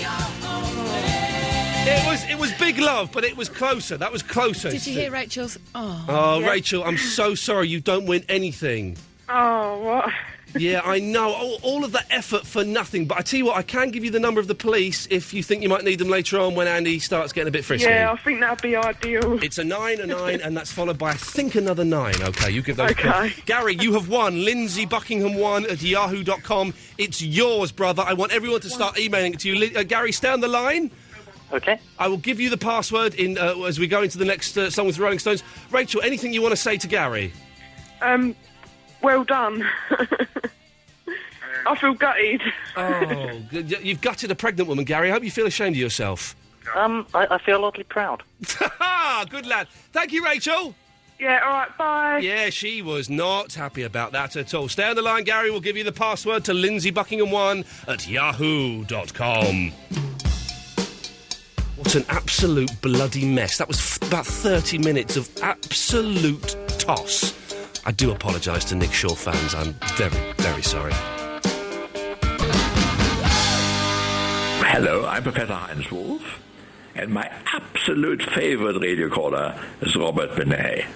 It was Big Love, but it was closer. That was closer. Did you hear Rachel's? Oh, Yeah. Rachel, I'm so sorry you don't win anything. Oh, what? Yeah, I know. All of that effort for nothing. But I tell you what, I can give you the number of the police if you think you might need them later on when Andy starts getting a bit frisky. Yeah, I think that'd be ideal. It's a 9, and that's followed by, I think, another 9. OK, you give those. Okay. Gary, you have won Lindsay Buckingham 1 at yahoo.com. It's yours, brother. I want everyone to start emailing it to you. Gary, stay on the line. Okay. I will give you the password in as we go into the next song with the Rolling Stones. Rachel, anything you want to say to Gary? Well done. I feel gutted. Oh, you've gutted a pregnant woman, Gary. I hope you feel ashamed of yourself. I feel oddly proud. Good lad. Thank you, Rachel. Yeah, all right, bye. Yeah, she was not happy about that at all. Stay on the line, Gary. We'll give you the password to Lindsay Buckingham 1 at yahoo.com. What an absolute bloody mess. That was about 30 minutes of absolute toss. I do apologise to Nick Shaw fans. I'm very, very sorry. Hello, I'm Professor Heinz Wolf, and my absolute favourite radio caller is Robert Benet.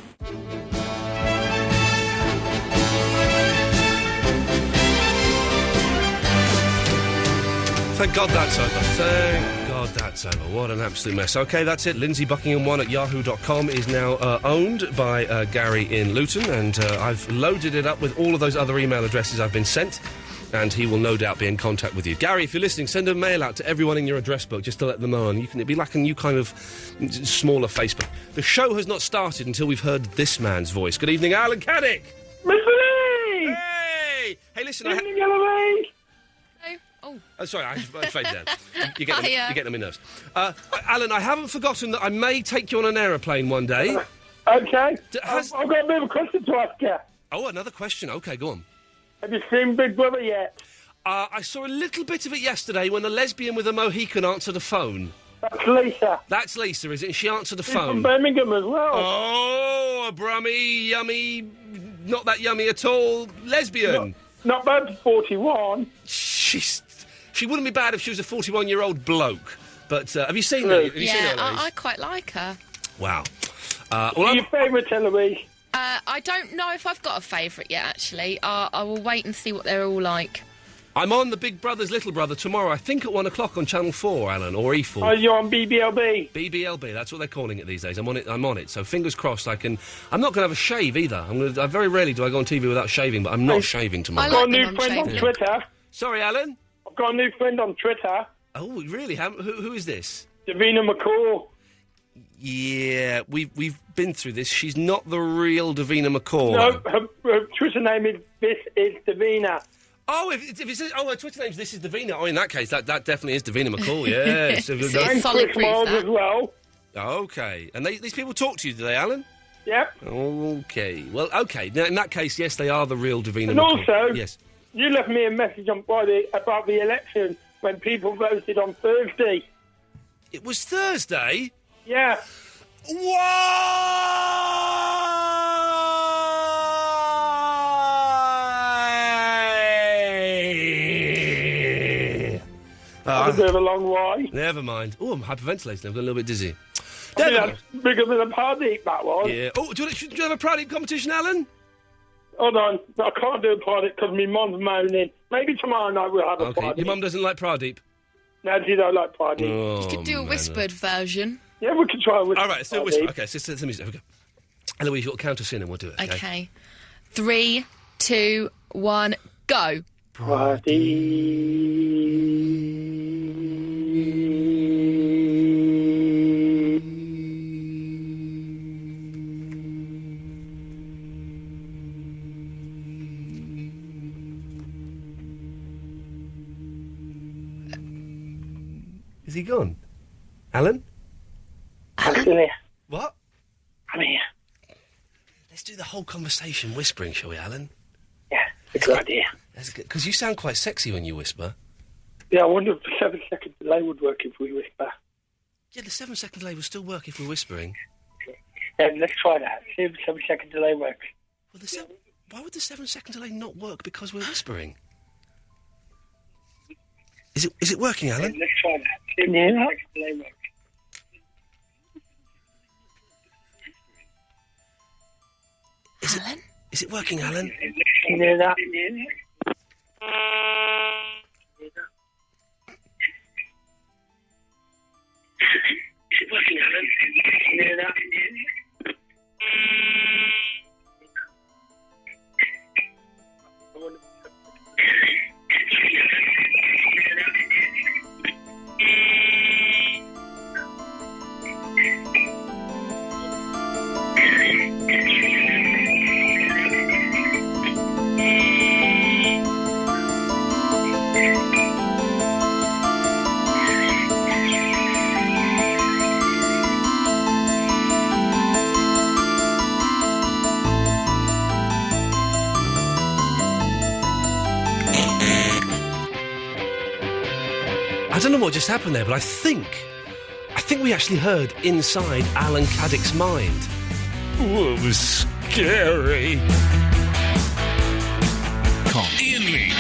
Thank God that's over. Thank God that's over. What an absolute mess. OK, that's it. Lindsay Buckingham 1 at yahoo.com is now owned by Gary in Luton, and I've loaded it up with all of those other email addresses I've been sent, and he will no doubt be in contact with you. Gary, if you're listening, send a mail out to everyone in your address book just to let them know, and it'd be like a new kind of smaller Facebook. The show has not started until we've heard this man's voice. Good evening, Alan Caddick. Mr. Lee! Hey! Hey, listen, Evening, Eloise! Oh, sorry, I faded down. You're getting on my nerves. Alan, I haven't forgotten that I may take you on an aeroplane one day. Okay. I've got a bit of a question to ask you. Oh, another question. OK, go on. Have you seen Big Brother yet? I saw a little bit of it yesterday when a lesbian with a Mohican answered a phone. That's Lisa. That's Lisa, is it? And she answered a She's phone. from Birmingham as well. Oh, a brummy, yummy, not that yummy at all, lesbian. Not bad for 41. She wouldn't be bad if she was a 41-year-old bloke. But have you seen her? Have you seen her, Eloise? I quite like her. Wow. Who's your favourite, Eloise? I don't know if I've got a favourite yet, actually. I will wait and see what they're all like. I'm on the Big Brother's Little Brother tomorrow, I think at 1 o'clock on Channel 4, Alan, or E4. Oh, you're on BBLB? BBLB, that's what they're calling it these days. I'm on it, so fingers crossed I can... I'm not going to have a shave either. I very rarely do I go on TV without shaving, but I'm not shaving tomorrow. I've got a new friend on Twitter. Sorry, Alan? I've got a new friend on Twitter. Oh, really? Who is this? Davina McCall. Yeah, we've been through this. She's not the real Davina McCall. No, her Twitter name is This Is Davina. Oh, if it says, her Twitter name's This Is Davina. Oh, in that case, that definitely is Davina McCall, yes. And Chris Miles as well. OK. And these people talk to you, do they, Alan? Yep. OK. Well, OK. Now, in that case, yes, they are the real Davina and McCall. And also, yes. You left me a message on Friday about the election when people voted on Thursday. It was Thursday? Yeah. That's a bit of a long way. Never mind. Oh, I'm hyperventilating. I've got a little bit dizzy. That's bigger than a Pradeep, that was. Yeah. Oh, do you have a Pradeep competition, Alan? Hold on. I can't do a Pradeep because my mum's moaning. Maybe tomorrow night we'll have a Pradeep. Your mum doesn't like Pradeep? No, she don't like Pradeep. Oh, you could do a whispered version. Yeah, we could try a whispered. All right, let's do a whisper. OK, so the music. Here we go. Eloise, you'll count us in and we'll do it, OK. 3, 2, 1, go. Pradeep. Is he gone? Alan? I'm still here. What? I'm here. Let's do the whole conversation whispering, shall we, Alan? Yeah, it's a good idea. That's good, because you sound quite sexy when you whisper. Yeah, I wonder if the 7-second delay would work if we whisper. Yeah, the 7-second delay will still work if we're whispering. Yeah, let's try that. See if the 7-second delay works. Well, why would the 7-second delay not work because we're whispering? Is it working, Alan? Let's try that. See if the 7-second delay works. Is it working, Alan? Can you hear that? Is it working, Alan? Can you hear that? I don't know what just happened there, but I think we actually heard inside Alan Caddick's mind. Oh, it was scary. Iain Lee.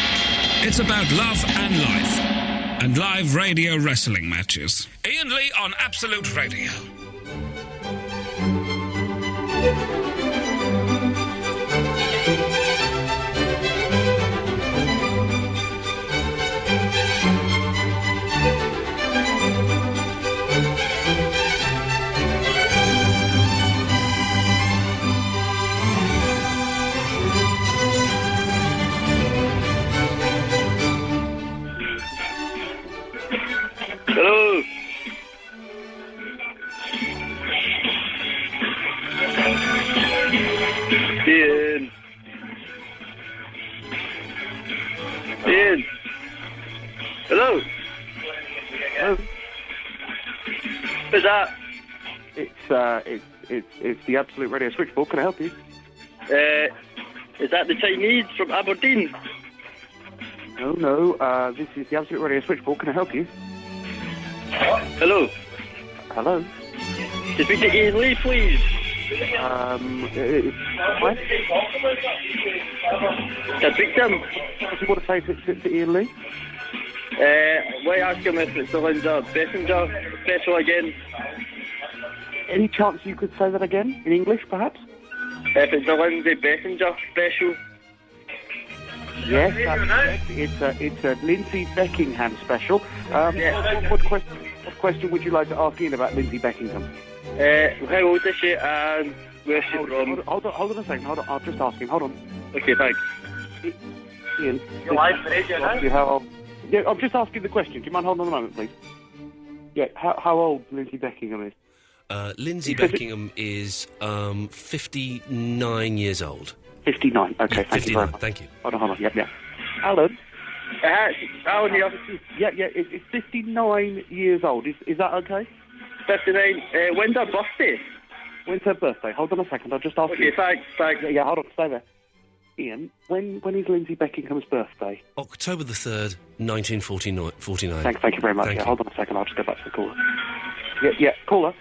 It's about love and life. And live radio wrestling matches. Iain Lee on Absolute Radio. Hello. Iain. Iain. Hello. Hello. Who's that? It's the Absolute Radio switchboard. Can I help you? Is that the Chinese from Aberdeen? No. This is the Absolute Radio switchboard. Can I help you? Hello. Hello. To speak to Iain Lee, please. What? Can I speak to him? What do you want to say to Iain Lee? Why ask him if it's the Lindsay Bessinger special again? Any chance you could say that again in English, perhaps? If it's the Lindsay Bessinger special. Yes, that's correct. It's a Lindsay Beckingham special. What question would you like to ask Ian about Lindsay Beckingham? How old is she and where's she from? Hold on a second. Hold on. I'll just ask him. Hold on. Okay, thanks. Ian. You're live for radio now? How old? Yeah, I'm just asking the question. Do you mind holding on a moment, please? Yeah, how old Lindsay Beckingham is? Lindsay Beckingham is 59 years old. 59. Okay, Yeah, thank you very much. Thank you. Hold on. Yeah. Alan? Alan here. Yeah, it's 59 years old. Is that okay? 59. When's her birthday? When's her birthday? Hold on a second, I'll just ask you. Okay, thanks. Yeah, hold on, stay there. Ian, when is Lindsay Beckingham's birthday? October the 3rd, 1949. Thank you very much. Thank you. Hold on a second, I'll just go back to the caller. Yeah, caller.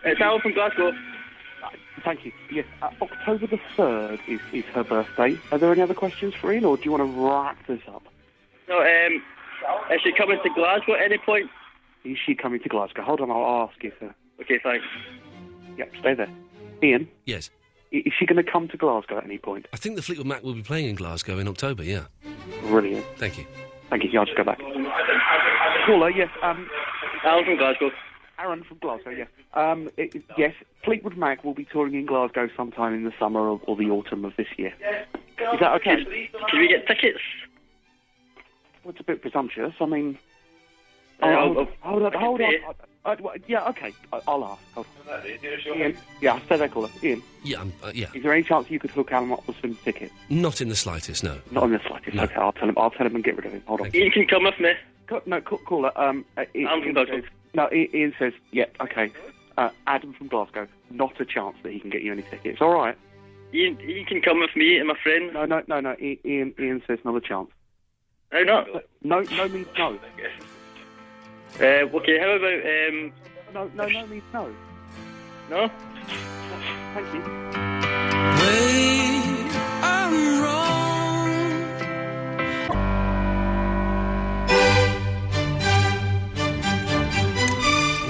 It's Alan from Glasgow. Thank you. Yes, October the 3rd is her birthday. Are there any other questions for Ian, or do you want to wrap this up? No, is she coming to Glasgow at any point? Is she coming to Glasgow? Hold on, I'll ask you, sir. Okay, thanks. Yep, stay there. Ian? Yes? Is she going to come to Glasgow at any point? I think the Fleetwood Mac will be playing in Glasgow in October, yeah. Brilliant. Thank you. Thank you. Yeah, I'll just go back. Caller, yes, Alan from Glasgow. Aaron from Glasgow, yes. Yes, Fleetwood Mac will be touring in Glasgow sometime in the summer or the autumn of this year. Is that okay? Can we get tickets? Well, it's a bit presumptuous. I mean... Hold on. Yeah, okay. I'll ask. Hold on. Ian? Yeah, stay there, caller. Ian? Yeah, yeah. Is there any chance you could hook Alan up with some tickets? Not in the slightest, no. Not in the slightest. No. Okay, I'll tell him and get rid of him. Hold on. Ian can come with me. No, caller. Alan from Glasgow. No, Ian says, yeah, okay. Adam from Glasgow. Not a chance that he can get you any tickets. All right. Ian can come with me and my friend. No. Ian says not a chance. Oh, no. No means no. Okay, how about... No means no. No? Thank you. Wait, I'm wrong.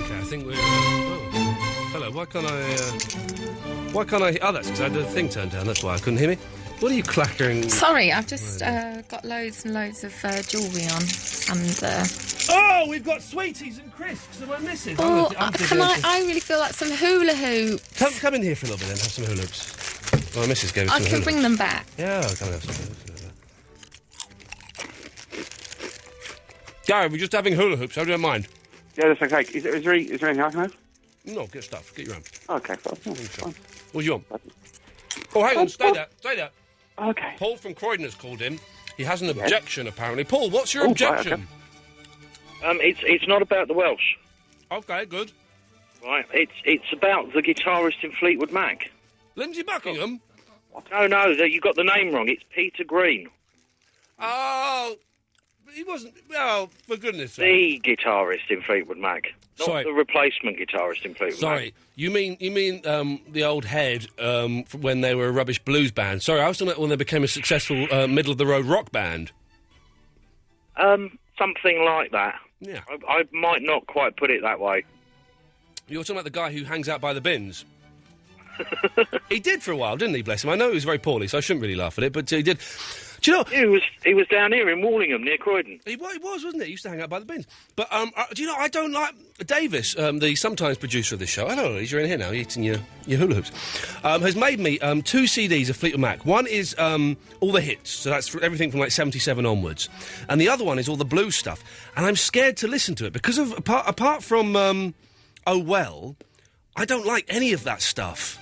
Okay, I think we're... hello, why can't I... Oh, that's because I had the thing turned down, that's why I couldn't hear me. What are you clattering? Sorry, I've just got loads and loads of jewellery on, and... Oh, we've got sweeties and crisps that we're missing. Oh, I really feel like some hula hoops. Come in here for a little bit then, have some hula hoops. Oh, Mrs. gave us some I hula can bring them back. Yeah, I'll come and have some hula hoops. Gary, we're just having hula hoops, I don't mind. Yeah, that's okay. Is there anything I can have? No, get stuff. Get your own. Okay, fine. What do you want? Oh, hang on, stay there. Okay. Paul from Croydon has called in. He has an objection, apparently. Paul, what's your objection? Right, okay. It's not about the Welsh. Okay, good. Right, it's about the guitarist in Fleetwood Mac. Lindsay Buckingham? No, you got the name wrong. It's Peter Green. Oh, he wasn't... Oh, for goodness The sake. guitarist in Fleetwood Mac. Not the replacement guitarist in Fleetwood Mac. Sorry, you mean the old head when they were a rubbish blues band? Sorry, I was talking about when they became a successful middle-of-the-road rock band. Something like that. Yeah. I might not quite put it that way. You're talking about the guy who hangs out by the bins? He did for a while, didn't he, bless him? I know he was very poorly, so I shouldn't really laugh at it, but he did. Do you know... He was down here in Wallingham, near Croydon. He was, wasn't he? He used to hang out by the bins. But, do you know, I don't like... Davis, the sometimes producer of this show, hello, you're in here now, you're eating your hula hoops, has made me 2 CDs of Fleetwood Mac. One is all the hits, so that's everything from, 77 onwards. And the other one is all the blues stuff. And I'm scared to listen to it, because of apart from, Oh Well, I don't like any of that stuff.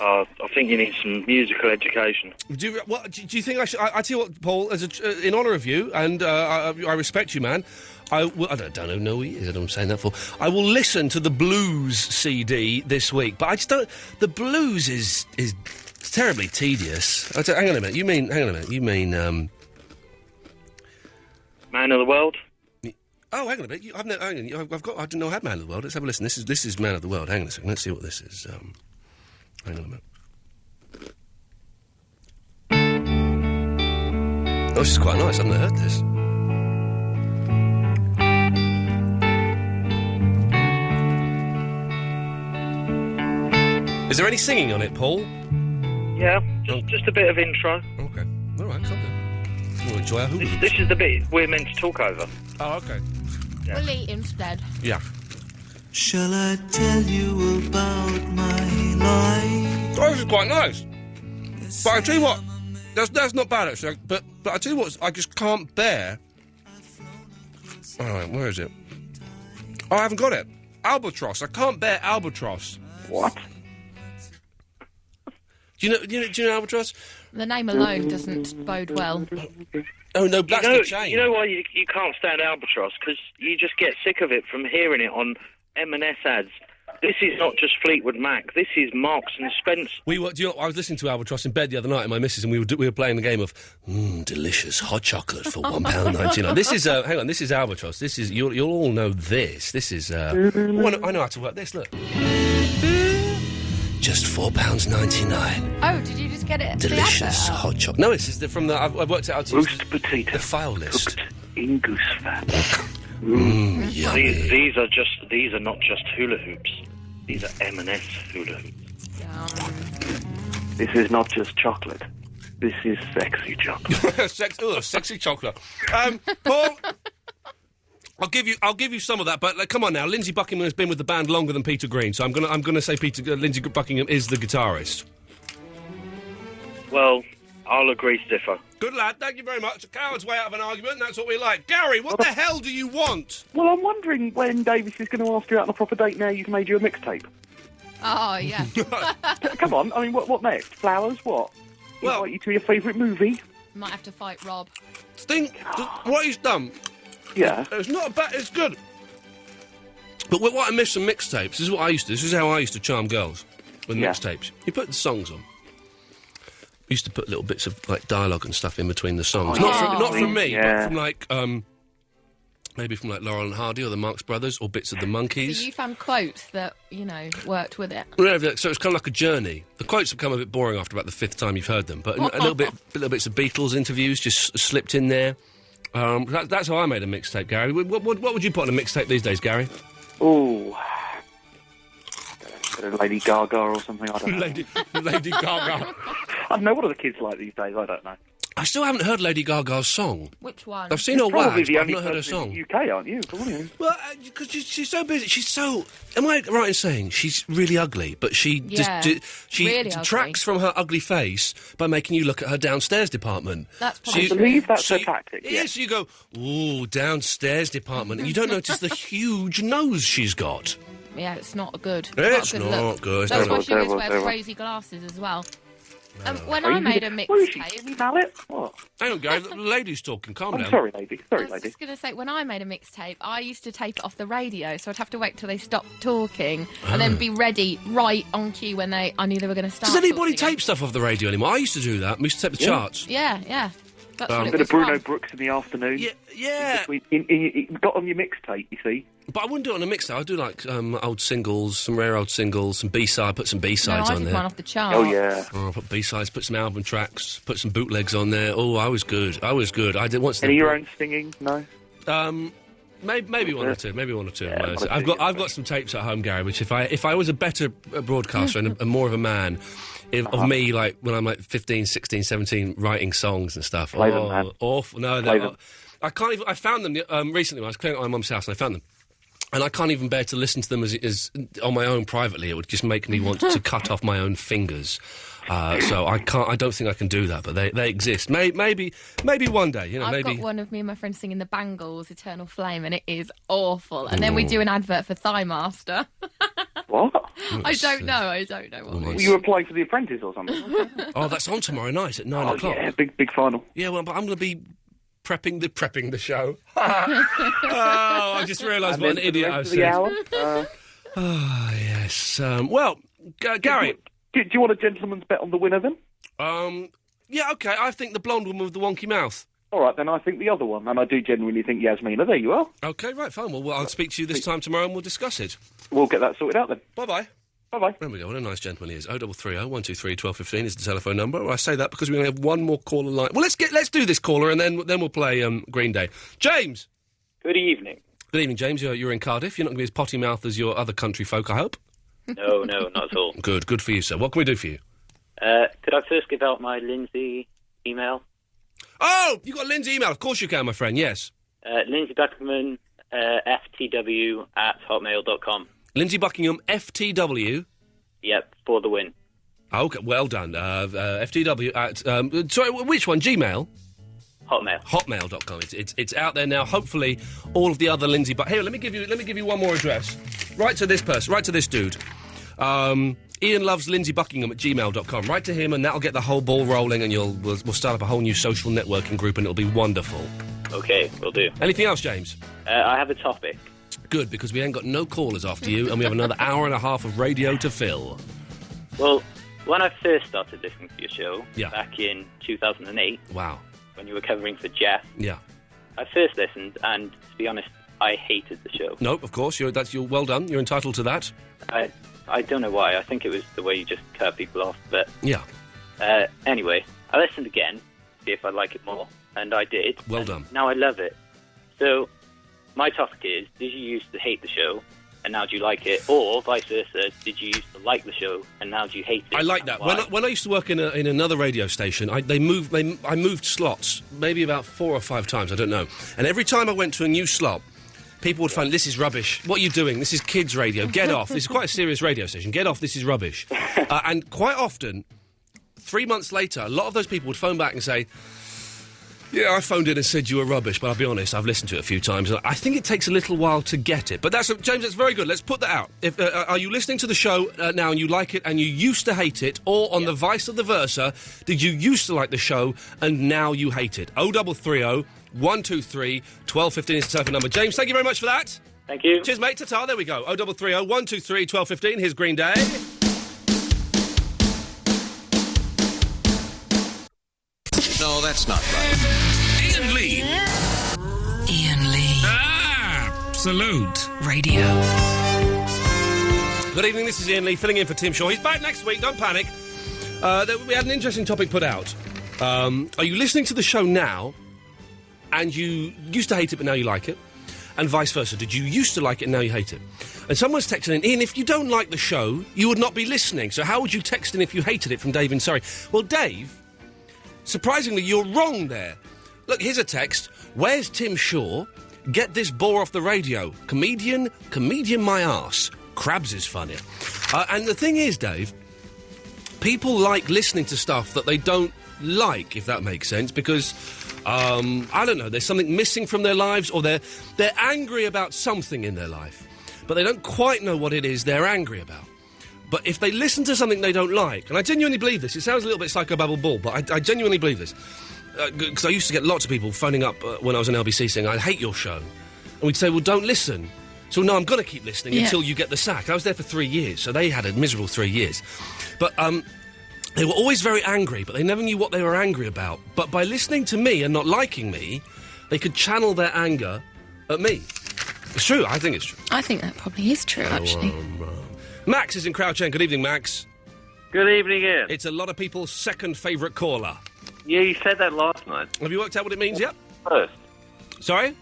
I think you need some musical education. Do you think I should... I tell you what, Paul, in honour of you, and I respect you, man, I don't know who he is, I don't know what I'm saying that for. I will listen to the blues CD this week, but I just don't... The blues is terribly tedious. Hang on a minute, you mean... Man of the World? Oh, hang on a minute, I didn't know I had Man of the World. Let's have a listen. This is Man of the World. Hang on a second, let's see what this is. Hang on a minute. Oh, this is quite nice. I've never heard this. Is there any singing on it, Paul? Yeah, just a bit of intro. Okay. All right, come on. We'll enjoy our hula hoops. This is the bit we're meant to talk over. Oh, okay. Yeah. We'll eat instead. Yeah. Shall I tell you about my life? Oh, this is quite nice. But I tell you what, that's not bad actually. But I tell you what, I just can't bear. All right, where is it? Oh, I haven't got it. Albatross. I can't bear albatross. What? Do you know albatross? The name alone doesn't bode well. Oh no, that's the chain. You know why you can't stand albatross? Because you just get sick of it from hearing it on M&S ads. This is not just Fleetwood Mac. This is Marks and Spencer. I was listening to Albatross in bed the other night, and my missus, and we were playing the game of delicious hot chocolate for £1.99. This is hang on. This is Albatross. This is you'll all know this. This is I know how to work this. Look, just £4.99. Oh, did you just get it? Delicious hot chocolate. No, it's from the. I've worked it out. Roast potato. The file list. Cooked in goose fat. Yummy. These are not just hula hoops. These are M&S hula hoops. This is not just chocolate. This is sexy chocolate. Sexy chocolate. Paul, I'll give you some of that. But come on now, Lindsay Buckingham has been with the band longer than Peter Green, so I'm gonna say Lindsay Buckingham is the guitarist. Well, I'll agree to differ. Good lad, thank you very much. A coward's way out of an argument, and that's what we like. Gary, what the hell do you want? Well, I'm wondering when Davis is going to ask you out on a proper date now you've made you a mixtape. Oh, yeah. Come on, I mean, what next? Flowers, what? Well, invite you to your favourite movie? Might have to fight Rob. What he's done... Yeah. It's not bad, it's good. But what I miss from mixtapes, this is what I used to. This is how I used to charm girls with Yeah. mixtapes. You put the songs on. Used to put little bits of like dialogue and stuff in between the songs. Oh, Not from me, yeah. but from like maybe from like Laurel and Hardy or the Marx Brothers or bits of the Monkees. So you found quotes that, worked with it. Whatever, so it's kind of like a journey. The quotes become a bit boring after about the fifth time you've heard them, but a little bits of Beatles interviews just slipped in there. That's how I made a mixtape, Gary. What would you put on a mixtape these days, Gary? Ooh. Lady Gaga or something, I don't know. Lady Gaga. I don't know, what are the kids like these days? I don't know. I still haven't heard Lady Gaga's song. Which one? I've seen her Probably wax, the but I've only not heard her person in song. the UK, aren't you? Well, because she's so busy. She's so... Am I right in saying she's really ugly, but she she really detracts from her ugly face by making you look at her downstairs department. That's So probably you- I believe that's so a you- tactic, Yeah, so you go, ooh, downstairs department, and you don't notice the huge nose she's got. Yeah, it's not good. It's a good not look. good. It's That's not why good. she always There wears was. crazy glasses as well. When I made a Where is she? mixtape... Mallet? What? Hang on, Gary, the lady's talking. Calm I'm down. sorry, lady. I Sorry, was lady. just going to say, when I made a mixtape, I used to tape it off the radio, so I'd have to wait till they stopped talking and then be ready right on cue when I knew they were going to start. Does anybody talking tape stuff off the radio anymore? I used to do that. We used to tape the Yeah. charts. Yeah. That's what A it bit was of Bruno from. Brooks in the afternoon. Yeah. Got on your mixtape, you see. But I wouldn't do it on a mixtape. I'd do like old singles, some rare old singles, some B-side, put some No, B-sides I on did there. one off the chart. Oh, yeah. Oh, put B-sides, put some album tracks, put some bootlegs on there. Oh, I was good. I did once. Any of your own singing? No? Maybe one or two. Maybe one or two. Yeah, one or I've two, got some tapes at home, Gary. Which if I was a better broadcaster and more of a man, of me like when I'm like 15, 16, 17, writing songs and stuff. Play them, man. Awful. No, Play they're them. I can't even. I found them recently when I was cleaning out my mum's house, and I found them. And I can't even bear to listen to them as on my own privately. It would just make me want to cut off my own fingers. So I can't. I don't think I can do that. But they exist. Maybe one day. I've maybe. got one of me and my friends singing the Bangles' Eternal Flame, and it is awful. And then we do an advert for Thigh Master. What? I don't know what it is. You apply for The Apprentice or something? Oh, that's on tomorrow night at 9 o'clock. Yeah, big final. Yeah, well, but I'm going to be prepping the show. Oh, I just realised what an idiot I was. Oh, yes. Well, Gary. Do you want a gentleman's bet on the winner then? Yeah, okay. I think the blonde woman with the wonky mouth. All right, then I think the other one, and I do genuinely think Yasmina. There you are. Okay, right, fine. Well, I'll speak to you this time tomorrow and we'll discuss it. We'll get that sorted out then. Bye-bye. Bye-bye. There we go. What a nice gentleman he is. 0330 123 1215 is the telephone number. I say that because we only have one more caller line. Well, let's do this caller and then we'll play Green Day. James. Good evening. Good evening, James. You're in Cardiff. You're not going to be as potty mouth as your other country folk, I hope. No, not at all. Good for you, sir. What can we do for you? Could I first give out my Lindsay email? Oh, you got Lindsay email. Of course you can, my friend. Yes. Lindsay Buckingham, ftw@hotmail.com. Lindsay Buckingham, FTW. Yep, for the win. Okay, well done. FTW at sorry, which one? Gmail. Hotmail. Hotmail.com. It's out there now. Hopefully, all of the other Lindsay. But here, let me give you one more address. Write to this person. Write to this dude. Ian loves Lindsay Buckingham at gmail.com. Write to him, and that'll get the whole ball rolling, and we'll start up a whole new social networking group, and it'll be wonderful. Okay, will do. Anything else, James? I have a topic. Good, because we ain't got no callers after you, and we have another hour and a half of radio to fill. Well, when I first started listening to your show, Yeah. back in 2008, Wow. when you were covering for Jeff, Yeah. I first listened, and to be honest, I hated the show. No, of course. You're well done. You're entitled to that. I don't know why. I think it was the way you just cut people off. But Yeah. anyway, I listened again, see if I like it more, and I did. Well done. Now I love it. So my topic is: did you used to hate the show, and now do you like it, or vice versa? Did you used to like the show, and now do you hate it? I like that. Why? When I used to work in another radio station, I moved slots maybe about 4 or 5 times. I don't know. And every time I went to a new slot, people would find, this is rubbish. What are you doing? This is kids' radio. Get off. This is quite a serious radio station. Get off. This is rubbish. And quite often, 3 months later, a lot of those people would phone back and say, yeah, I phoned in and said you were rubbish, but I'll be honest, I've listened to it a few times. I think it takes a little while to get it. But James, that's very good. Let's put that out. Are you listening to the show now and you like it and you used to hate it, or on the vice of the versa, did you used to like the show and now you hate it? 0330 123 1215 is the telephone number. James, thank you very much for that. Thank you. Cheers, mate. Ta-ta. There we go. 0330 123 1215. Here's Green Day. No, that's not right. Iain Lee. Iain Lee. Absolute Radio. Good evening, this is Iain Lee, filling in for Tim Shaw. He's back next week, don't panic. We had an interesting topic put out. Are you listening to the show now, and you used to hate it, but now you like it? And vice versa. Did you used to like it, and now you hate it? And someone's texting in, Ian, if you don't like the show, you would not be listening. So how would you text in if you hated it, from Dave in Surrey? Well, Dave, surprisingly, you're wrong there. Look, here's a text. Where's Tim Shaw? Get this bore off the radio. Comedian my arse. Crabs is funny. And the thing is, Dave, people like listening to stuff that they don't like, if that makes sense, because, I don't know, there's something missing from their lives, or they're angry about something in their life, but they don't quite know what it is they're angry about. But if they listen to something they don't like, and I genuinely believe this, it sounds a little bit psychobabble bull, but I genuinely believe this, because I used to get lots of people phoning up when I was in LBC saying, I hate your show. And we'd say, well, don't listen. So, no, I'm going to keep listening until you get the sack. I was there for 3 years, so they had a miserable 3 years. But they were always very angry, but they never knew what they were angry about. But by listening to me and not liking me, they could channel their anger at me. It's true. I think it's true. I think that probably is true, actually. Max is in Crouch End. Good evening, Max. Good evening, Ian. It's a lot of people's second favourite caller. Yeah, you said that last night. Have you worked out what it means yet? First. Sorry?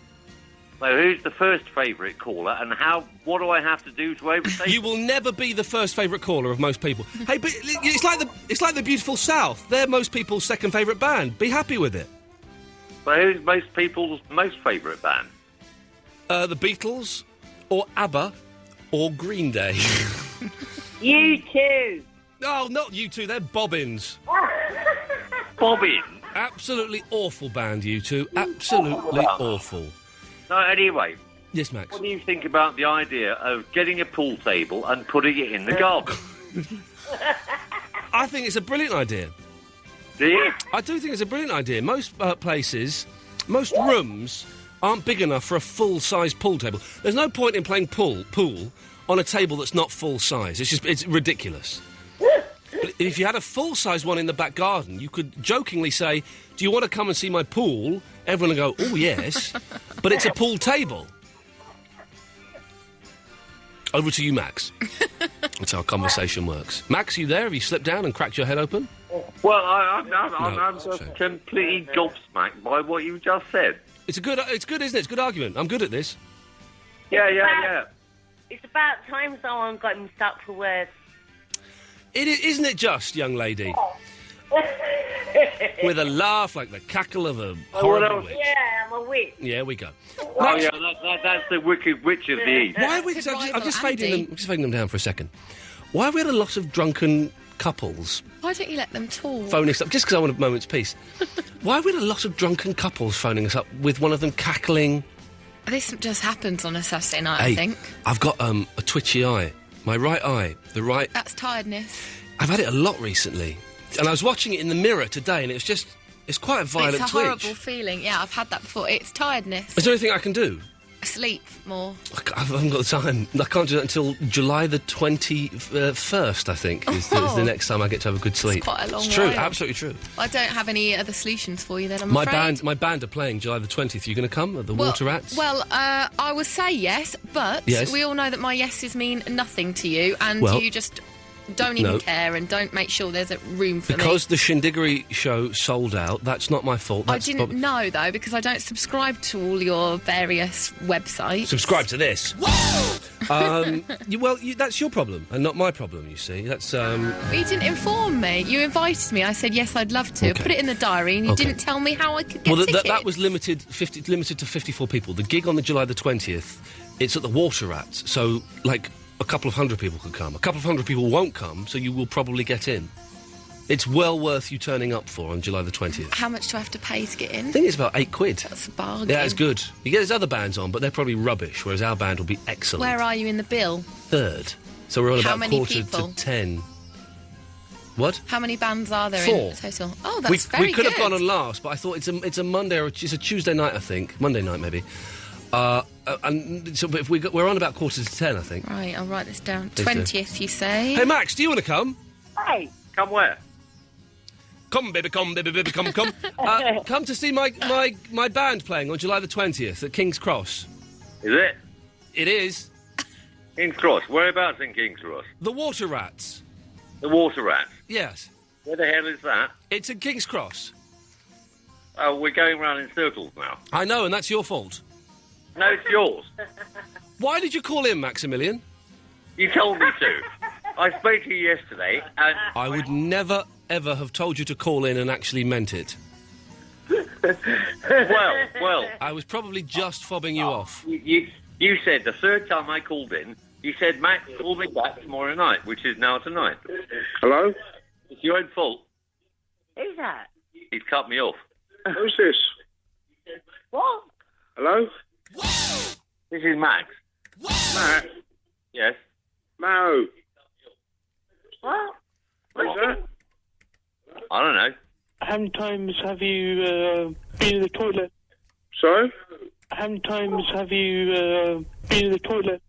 So who's the first favourite caller, and what do I have to do to overtake? You will never be the first favourite caller of most people. Hey, but it's like the Beautiful South. They're most people's second favourite band. Be happy with it. So who's most people's most favourite band? The Beatles, or ABBA, or Green Day. U2. No, not U2. They're Bobbins. Bobbins? Absolutely awful band, U2. Absolutely awful. No, anyway. Yes, Max. What do you think about the idea of getting a pool table and putting it in the garden? I think it's a brilliant idea. Do you? I do think it's a brilliant idea. Most places, most rooms aren't big enough for a full-size pool table. There's no point in playing pool on a table that's not full-size. It's ridiculous. But if you had a full-size one in the back garden, you could jokingly say, do you want to come and see my pool? Everyone will go, oh, yes. But it's a pool table. Over to you, Max. That's how conversation works. Max, you there? Have you slipped down and cracked your head open? Well, I'm just completely gobsmacked by what you just said. It's good, isn't it? It's a good argument. I'm good at this. Yeah. It's about time someone got him stuck for words. Isn't it just, young lady? With a laugh like the cackle of a horrible witch. Yeah, I'm a witch. Yeah, we go. Oh, yeah, that's the Wicked Witch of the East. Why are we... I'm just fading them down for a second. Why have we had a lot of drunken couples Why don't you let them talk? phoning us up? Just because I want a moment's peace. Why have we had a lot of drunken couples phoning us up with one of them cackling? This just happens on a Saturday night, Hey, I think. I've got a twitchy eye. My right eye. The right... That's tiredness. I've had it a lot recently. And I was watching it in the mirror today, and it's quite a violent twitch. It's a horrible feeling. Yeah, I've had that before. It's tiredness. Is there anything I can do? Sleep more. I haven't got the time. I can't do that until July the 21st, I think, is the next time I get to have a good sleep. It's quite a long It's true, while. absolutely true. I don't have any other solutions for you then, I'm My afraid. band are playing July the 20th. Are you going to come at the Water Rats? Well, I would say yes, but Yes. we all know that my yeses mean nothing to you, and Well, you just don't even no. care and don't make sure there's a room for me. Because the Shindiggery show sold out, that's not my fault. I That's didn't know, though, because I don't subscribe to all your various websites. Subscribe to this. That's your problem, and not my problem, you see. That's, But you didn't inform me. You invited me. I said, yes, I'd love to. Okay. Put it in the diary, and you Okay. didn't tell me how I could get Well, tickets. that was limited to 54 people. The gig on the July the 20th, it's at the Water Rats, so, like, a couple of hundred people could come. A couple of hundred people won't come, so you will probably get in. It's well worth you turning up for on July the 20th. How much do I have to pay to get in? I think it's about £8. That's a bargain. Yeah, it's good. You get there's other bands on, but they're probably rubbish, whereas our band will be excellent. Where are you in the bill? Third. So we're on How about many quarter people? to 10. What? How many bands are there 4. in total? Oh, that's very We could good. have gone on last, but I thought it's a Monday or it's a Tuesday night, I think. Monday night, maybe. and so if we're on about 10:15, I think. Right, I'll write this down. Please do. 20th, you say? Hey, Max, do you want to come? Hey, come where? Come, baby, come. Come to see my band playing on July the 20th at King's Cross. Is it? It is. King's Cross. Whereabouts in King's Cross? The Water Rats. The Water Rats. Yes. Where the hell is that? It's at King's Cross. Oh, we're going round in circles now. I know, and that's your fault. No, it's yours. Why did you call in, Maximilian? You told me to. I spoke to you yesterday, and... I would never, ever have told you to call in and actually meant it. Well... I was probably just fobbing you off. You said the third time I called in, you said, Max, call me back tomorrow night, which is now tonight. Hello? It's your own fault. Who's that? He's cut me off. Who's this? What? Hello? This is Max. Matt? Yes? No. What? What's that? I don't know. How many times have you been in the toilet? Sorry? How many times have you been in the toilet?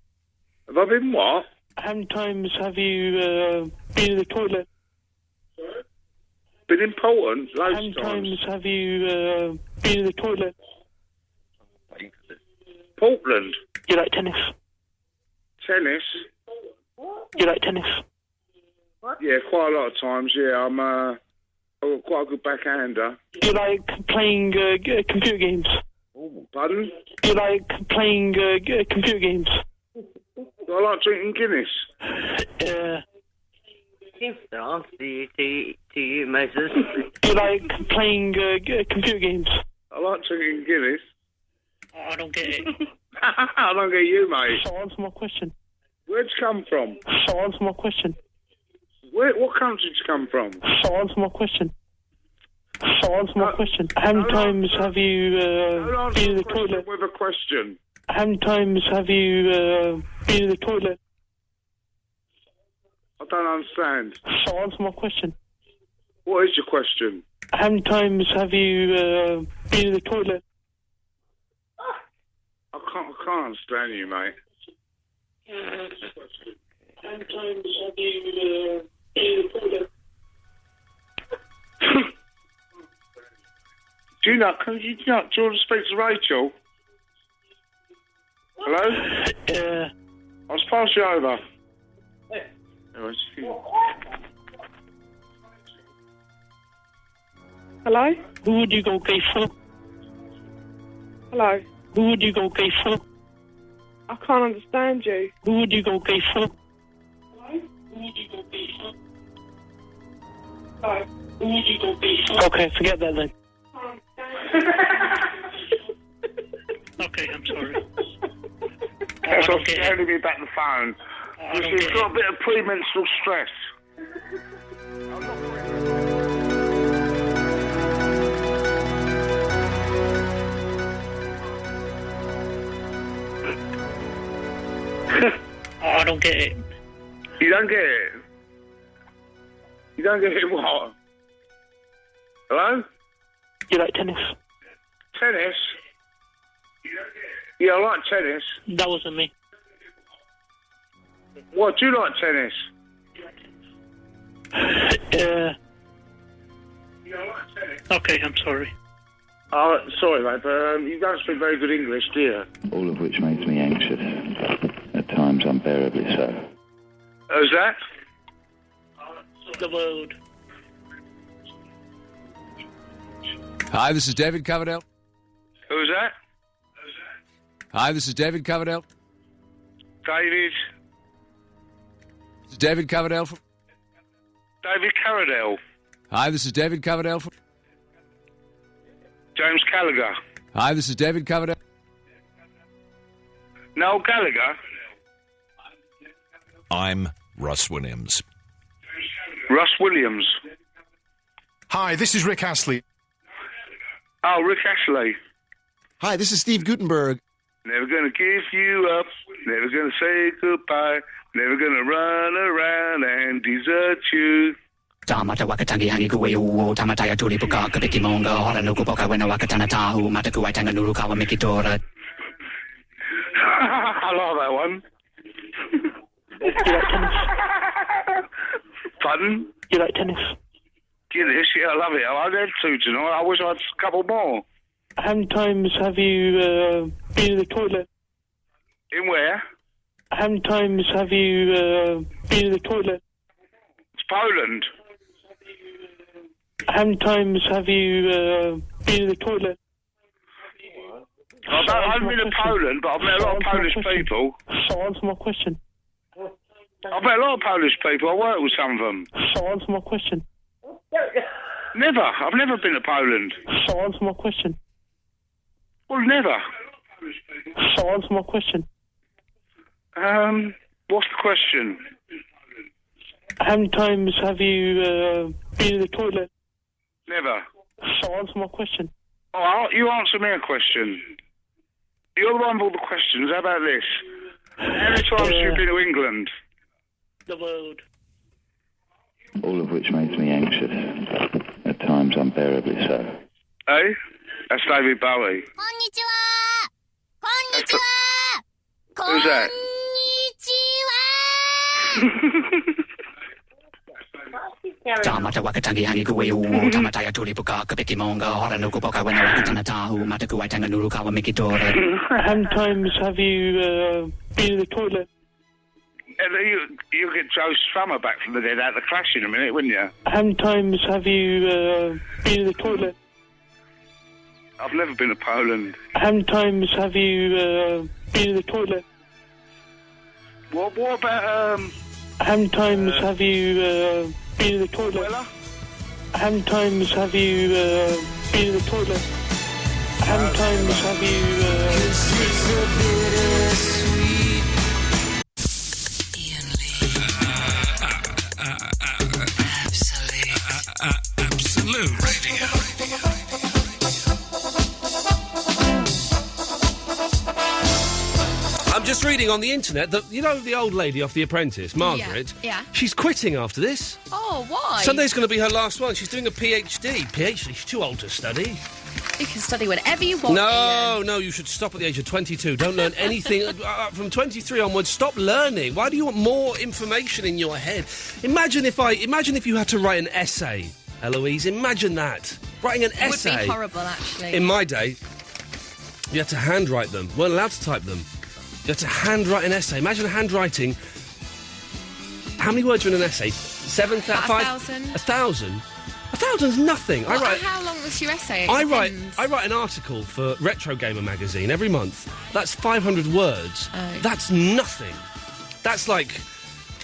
Have I been what? How many times have you been in the toilet? Been important? Loads How many of times. times have you been in the toilet? Portland? You like tennis? Tennis? You like tennis? Yeah, quite a lot of times, yeah. I've got quite a good backhander. You like playing computer games? Pardon? You like playing computer games? Do I like drinking Guinness? Seems to answer to you, Moses. You like playing computer games? I like drinking Guinness. I don't get it. I don't get you, mate. So answer my question. Where'd you come from? So answer my question. What country did you come from? So answer my question. So answer my question. How many times have you been in the toilet? With a question. How many times have you been in the toilet? I don't understand. So answer my question. What is your question? How many times have you been in the toilet? I can't understand you, mate. How many times have you been in the toilet? Do you want to speak to Rachel? Hello? I'll just pass you over. Hello? Who would you go gay for? Hello? Who would you go gay for? I can't understand you. Who would you go gay for? Okay, forget that then. Okay, I'm sorry. That's what's handing me back the phone. She's got a bit of premenstrual stress. I don't get it. You don't get it? You don't get it what? Hello? You like tennis? Tennis? Yeah, I like tennis. That wasn't me. What, do you like tennis? Okay, I'm sorry. Oh, sorry, mate, but you don't speak very good English, do you? All of which makes me anxious, at times unbearably so. Who's that? The world. Hi, this is David Coverdale. Who's that? Hi, this is David Coverdale. David? This is David Coverdale. David Carradell. Hi, this is David Coverdale. James Gallagher. Hi, this is David Coverdale. Noel Gallagher. I'm Russ Williams. Russ Williams. Hi, this is Rick Astley. Oh, Rick Astley. Hi, this is Steve Gutenberg. Never gonna give you up. Never gonna say goodbye. Never gonna run around and desert you. Tamata wakatangi hangi kuwe uo tamataya tuli puka kapiki monga hora nuku poka wena wakatana tahu mataku waitanga nuru kawa mikitora. Pardon? You like tennis? Guinness, yeah, I love it. I had 2 tonight. I wish I had a couple more. How many times have you been in the toilet? In where? How many times have you been in the toilet? It's Poland. How many times have you been in the toilet? I haven't been to Poland, but I've met a lot of Polish people. So answer my question. I've met a lot of Polish people. I work with some of them. So answer my question. Never. I've never been to Poland. So answer my question. Well, never. So answer my question. What's the question? How many times have you been in the toilet? Never. So answer my question. Oh, you answer me a question. You're the one with all the questions. How about this? How many times have you been to England? The world. All of which makes me anxious. At times unbearably so. Hey? That's David Bowie. Who's that? Tamata wakatangi hangi kuwe uo tamataya tulipuka kapiki monga hora nuku poka wena wakatana tahu mataku waitanga nurukawa mikitore. How many times have you been in the toilet? You get Joe Strummer back from the dead out of the Clash in a minute, wouldn't you? How many times have you been in the toilet? I've never been to Poland. How many times have you been in the toilet? What about, How many times have you been in the toilet? How many times have you been in the toilet? How many times have Absolute Radio. I'm just reading on the internet that, you know, the old lady off The Apprentice, Margaret? Yeah. She's quitting after this. Oh, why? Sunday's going to be her last one. She's doing a PhD. She's too old to study. You can study whenever you want. No, you should stop at the age of 22. Don't learn anything. From 23 onwards, stop learning. Why do you want more information in your head? Imagine if you had to write an essay, Eloise. Imagine that. Writing an essay. It would be horrible, actually. In my day, you had to handwrite them. Weren't allowed to type them. You had to handwrite an essay. Imagine handwriting. How many words are in an essay? 1,000. 1,000? 1,000's nothing. How long was your essay? I write an article for Retro Gamer magazine every month. That's 500 words. Oh. That's nothing. That's like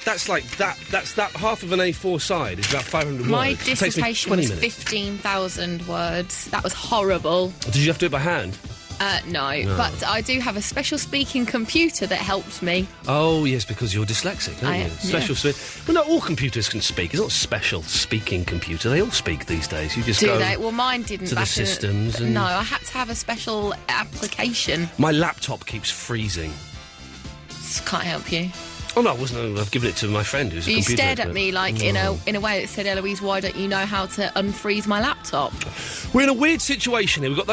that half of an A4 side is about 500 words. My It takes me dissertation 20 was minutes. 15,000 words. That was horrible. Did you have to do it by hand? No, No. but I do have a special speaking computer that helps me. Oh, yes, because you're dyslexic, aren't you? Yeah. Well, no, all computers can speak. It's not a special speaking computer. They all speak these days. You just Do go they? Well, mine didn't. to the back in- systems and... No, I had to have a special application. My laptop keeps freezing. Can't help you. Oh, no, I've given it to my friend who's a You computer stared at expert. me like in a way that said, Eloise, why don't you know how to unfreeze my laptop? We're in a weird situation here. We've got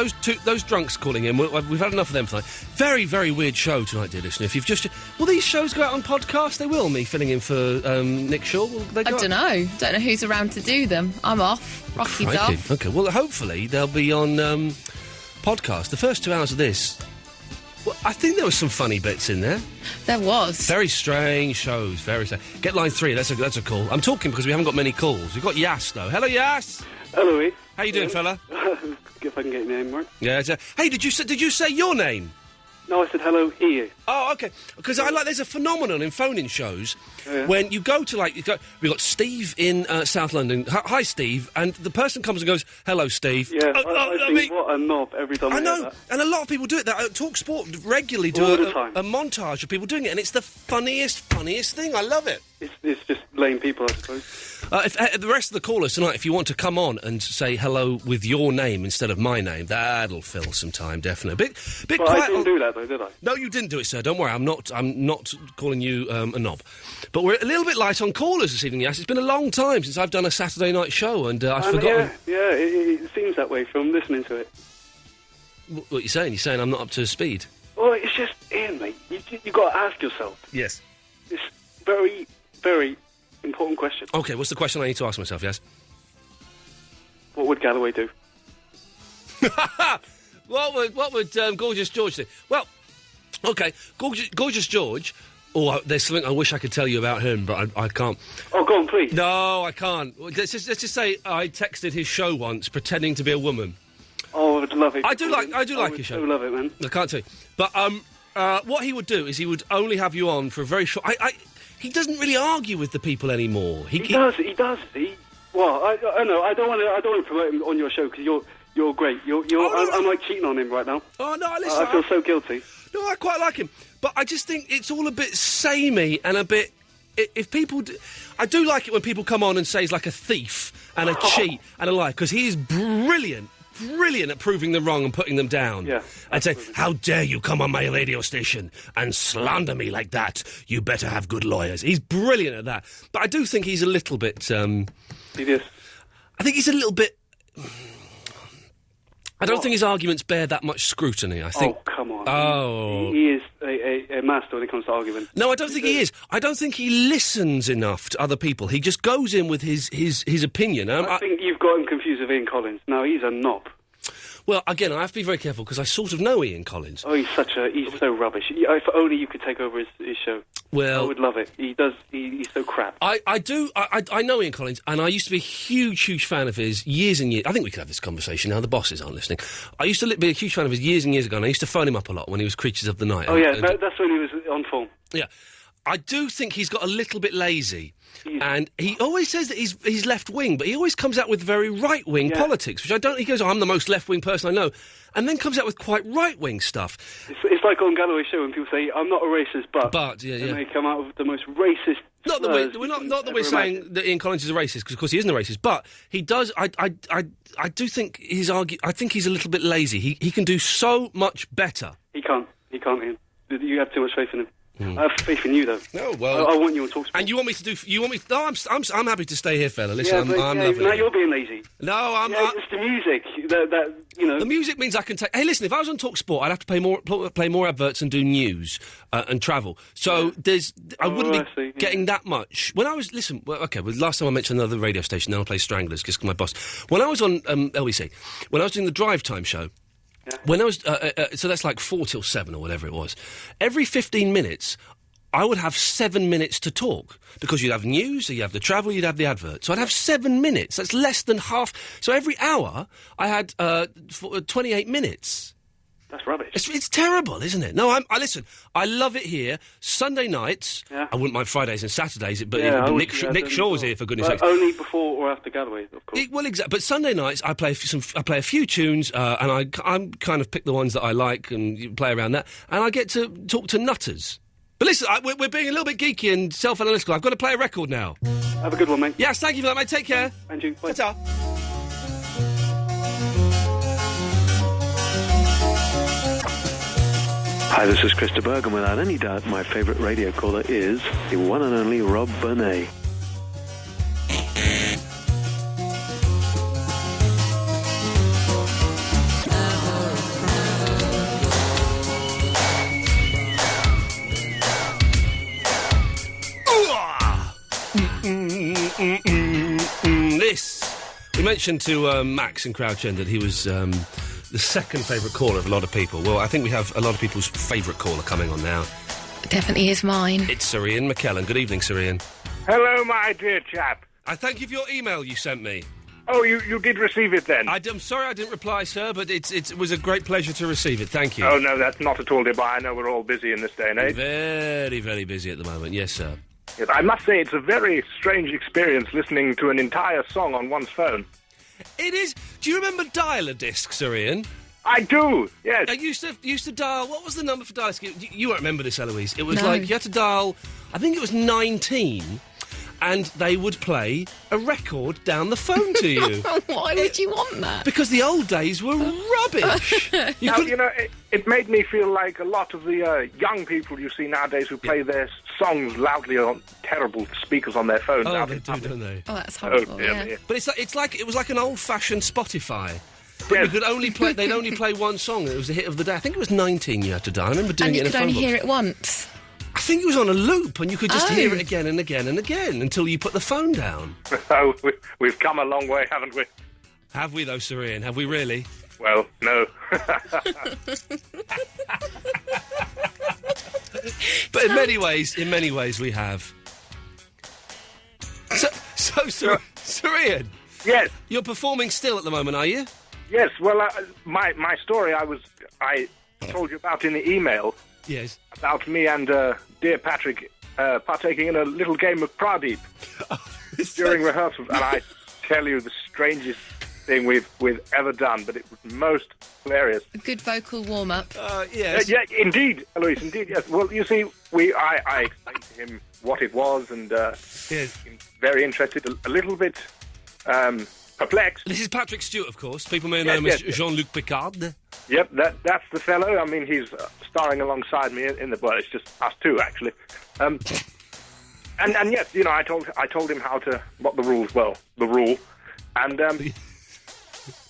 those drunks calling in. We've had enough of them tonight. Very, very weird show tonight, dear listener. If you've just... Will these shows go out on podcast? They will, me filling in for Nick Shaw. Will they go I don't know. Don't know who's around to do them. I'm off. Rocky's Crikey. off. OK, well, hopefully they'll be on podcast. The first 2 hours of this... Well, I think there were some funny bits in there. There was. Very strange shows, very strange. Get line 3, that's a call. I'm talking because we haven't got many calls. We've got Yas, though. Hello, Yas! Hello, Ian. How you doing, fella? If I can get your name right. Yeah, hey, did you say your name? No, I said hello, Ian. Oh, OK. Because there's a phenomenon in phone-in shows when you go to, we've got Steve in South London. Hi, Steve. And the person comes and goes, hello, Steve. Yeah, I think what a knob every time I know, hear that. and a lot of people do it. Talk Sport regularly do All the time. a montage of people doing it, and it's the funniest thing. I love it. It's just lame people, I suppose. If the rest of the callers tonight, if you want to come on and say hello with your name instead of my name, that'll fill some time, definitely. Bit Well, quiet. I didn't do that, though, did I? No, you didn't do it, sir. Don't worry. I'm not calling you a knob. But we're a little bit light on callers this evening, yes. It's been a long time since I've done a Saturday night show, and I've forgotten... Yeah, it seems that way from listening to it. What are you saying? You're saying I'm not up to speed? Well, it's just, Ian, mate, you got to ask yourself. Yes. This very, very important question. Okay, what's the question I need to ask myself, yes? What would Galloway do? What would Gorgeous George do? Well, okay, Gorgeous George. Oh, there's something I wish I could tell you about him, but I can't. Oh, go on, please. No, I can't. Let's just say I texted his show once, pretending to be a woman. Oh, I would love it. I do like his show. I love it, man. I can't tell you. But what he would do is he would only have you on for a very short. He doesn't really argue with the people anymore. He does. Well, I know. I don't want to promote him on your show because you're great. I'm like cheating on him right now. Oh no, listen. I feel so guilty. No, I quite like him, but I just think it's all a bit samey and a bit. If people, I do like it when people come on and say he's like a thief and a cheat and a liar because he is brilliant at proving them wrong and putting them down. Yeah, and say, "How dare you come on my radio station and slander me like that? You better have good lawyers." He's brilliant at that, but I do think he's a little bit. He is. I think he's a little bit. I don't think his arguments bear that much scrutiny. I think. Oh, come on. Oh. He is a master when it comes to argument. No, I don't think he is. I don't think he listens enough to other people. He just goes in with his opinion. I think you've got him confused with Ian Collins. No, he's a knob. Well, again, I have to be very careful because I sort of know Ian Collins. Oh, he's so rubbish. If only you could take over his show. Well, I would love it. He's so crap. I know Ian Collins, and I used to be a huge fan of his years and years. I think we could have this conversation now. The bosses aren't listening. I used to be a huge fan of his years and years ago, and I used to phone him up a lot when he was Creatures of the Night. Oh, yeah, that's when he was on form. Yeah. I do think he's got a little bit lazy. And he always says that he's left-wing, but he always comes out with very right-wing politics, which I don't... He goes, I'm the most left-wing person I know, and then comes out with quite right-wing stuff. It's like on Galloway's show when people say, I'm not a racist, but... yeah. And they come out with the most racist... Not that we're saying that Ian Collins is a racist, because of course he isn't a racist, but he does... I do think I think he's a little bit lazy. He can do so much better. He can't, Ian. You have too much faith in him. I have faith in you, though. No, well... I want you on TalkSport. And you want me to do... No, I'm happy to stay here, fella. Listen, I'm lovely. Now you're being lazy. No, it's the music that you know... The music means I can take... Hey, listen, if I was on TalkSport, I'd have to play more adverts and do news and travel. So I wouldn't be getting that much. When I was... Listen, last time I mentioned another radio station, now I play Stranglers, just my boss. When I was on LBC, when I was doing the drive time show... Yeah. When I was, so that's like 4 till 7 or whatever it was. Every 15 minutes, I would have 7 minutes to talk because you'd have news, you have the travel, you'd have the advert. So I'd have 7 minutes. That's less than half. So every hour, I had 28 minutes. That's rubbish. It's terrible, isn't it? No, listen. I love it here. Sunday nights. Yeah. I wouldn't mind Fridays and Saturdays, but Nick Shaw's here for goodness' sake. Only before or after Galloway, of course. Well, exactly. But Sunday nights, I play a few tunes, and I'm kind of pick the ones that I like and play around that, and I get to talk to nutters. But listen, we're being a little bit geeky and self-analytical. I've got to play a record now. Have a good one, mate. Yes, thank you for that, mate. Take care. And you. Bye. Ta-ta. Hi, this is Krista Berg, and without any doubt, my favourite radio caller is the one and only Rob Burnett. This. We mentioned to Max in Crouch End that he was... the second favourite caller of a lot of people. Well, I think we have a lot of people's favourite caller coming on now. Definitely is mine. It's Sir Ian McKellen. Good evening, Sir Ian. Hello, my dear chap. I thank you for your email you sent me. Oh, you did receive it then? I'm sorry I didn't reply, sir, but it was a great pleasure to receive it. Thank you. Oh, no, that's not at all, dear boy. I know we're all busy in this day and age. Very, very busy at the moment. Yes, sir. Yes, I must say it's a very strange experience listening to an entire song on one's phone. It is. Do you remember dial-a-disc, Sir Ian? I do, yes. I used to dial... What was the number for dial-a-disc? You won't remember this, Eloise. It was like you had to dial... I think it was 19... and they would play a record down the phone to you. Why would you want that? Because the old days were rubbish. It made me feel like a lot of the young people you see nowadays who play their songs loudly on terrible speakers on their phones. Oh, they do, don't they? Oh, that's horrible, yeah. But it was like an old-fashioned Spotify. But you could only play... They'd only play one song. It was the hit of the day. I think it was 19 you had to dial. I remember doing it in a phone box. And you could only hear it once. I think it was on a loop, and you could just hear it again and again and again until you put the phone down. Oh, we've come a long way, haven't we? Have we, though, Sir Ian? Have we really? Well, no. But in many ways, we have. So Sir Ian. Yes. You're performing still at the moment, are you? Yes. Well, my story I told you about in the email. Yes. About me and dear Patrick partaking in a little game of Pradeep during rehearsals, and I tell you the strangest thing we've ever done, but it was most hilarious. A good vocal warm-up. Yes. Yeah, indeed, Eloise, indeed, yes. Well, you see, I explained to him what it was, and he seemed very interested, a little bit perplexed. This is Patrick Stewart, of course. People may know him as Jean-Luc Picard. Yep, that's the fellow. I mean, he's starring alongside me in the... Well, it's just us two, actually. And yes, you know, I told him what the rules were, the rule. And,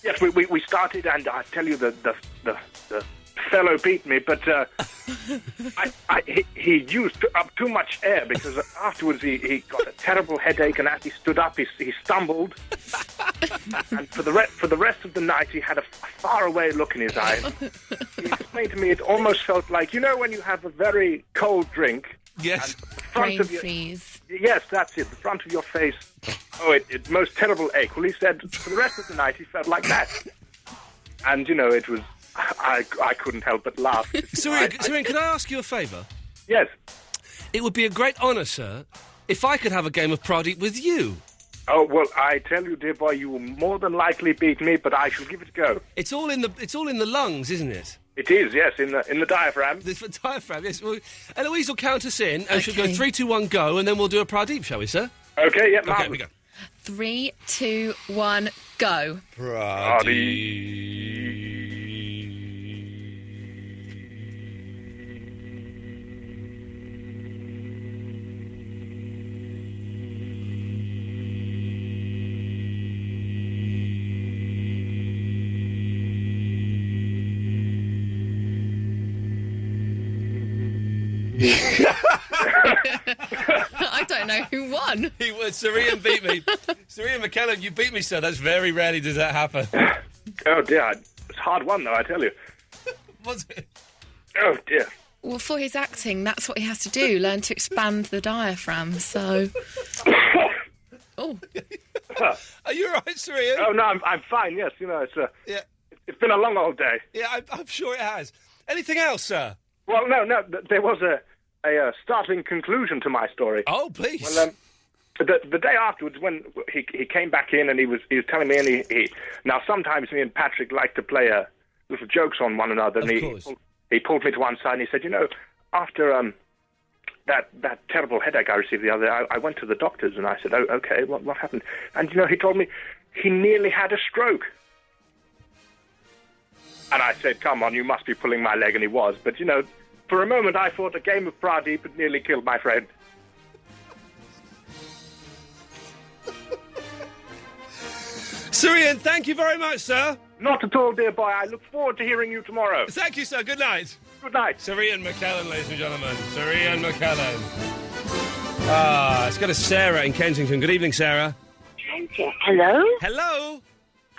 yes, we started, and I tell you, the fellow beat me, but he used up too much air, because afterwards he got a terrible headache, and as he stood up, he stumbled. And for the rest of the night, he had a faraway look in his eye. He explained to me it almost felt like, you know, when you have a very cold drink. Yes. Brain freeze. Yes, that's it. The front of your face. Oh, it most terrible ache. Well, he said for the rest of the night he felt like that. And, you know, it was... I couldn't help but laugh. Sir Ian, can I ask you a favour? Yes. It would be a great honour, sir, if I could have a game of Pradeep with you. Oh, well, I tell you, dear boy, you will more than likely beat me, but I shall give it a go. It's all in the lungs, isn't it? It is, yes, in the diaphragm. The diaphragm, yes. Well, Eloise will count us in, and she'll go 3, 2, 1, go, and then we'll do a Pradeep, shall we, sir? Okay, yeah, okay, we go. 3, 2, 1, go. Pradeep. I don't know who won. Sir Ian beat me. Sir Ian McKellen, you beat me, sir. That's very rarely does that happen. Oh, dear. It's a hard one, though, I tell you. Was it? Oh, dear. Well, for his acting, that's what he has to do, learn to expand the diaphragm, so... Oh. Are you all right, Sir Ian? Oh, no, I'm fine, yes. You know, it's been a long old day. Yeah, I'm sure it has. Anything else, sir? Well, no, there was a startling conclusion to my story. Oh, please. Well, the day afterwards, when he came back in and he was telling me, and he now sometimes me and Patrick like to play little jokes on one another, and he pulled me to one side and he said, you know, after that terrible headache I received the other day, I went to the doctors and I said, oh, okay, what happened? And, you know, he told me he nearly had a stroke. And I said, come on, you must be pulling my leg, and he was. But, you know, for a moment I thought a game of Pradeep had nearly killed my friend. Sir Ian, thank you very much, sir. Not at all, dear boy. I look forward to hearing you tomorrow. Thank you, sir. Good night. Good night. Sir Ian McKellen, ladies and gentlemen. Sir Ian McKellen. Let's go to Sarah in Kensington. Good evening, Sarah. Hello? Hello?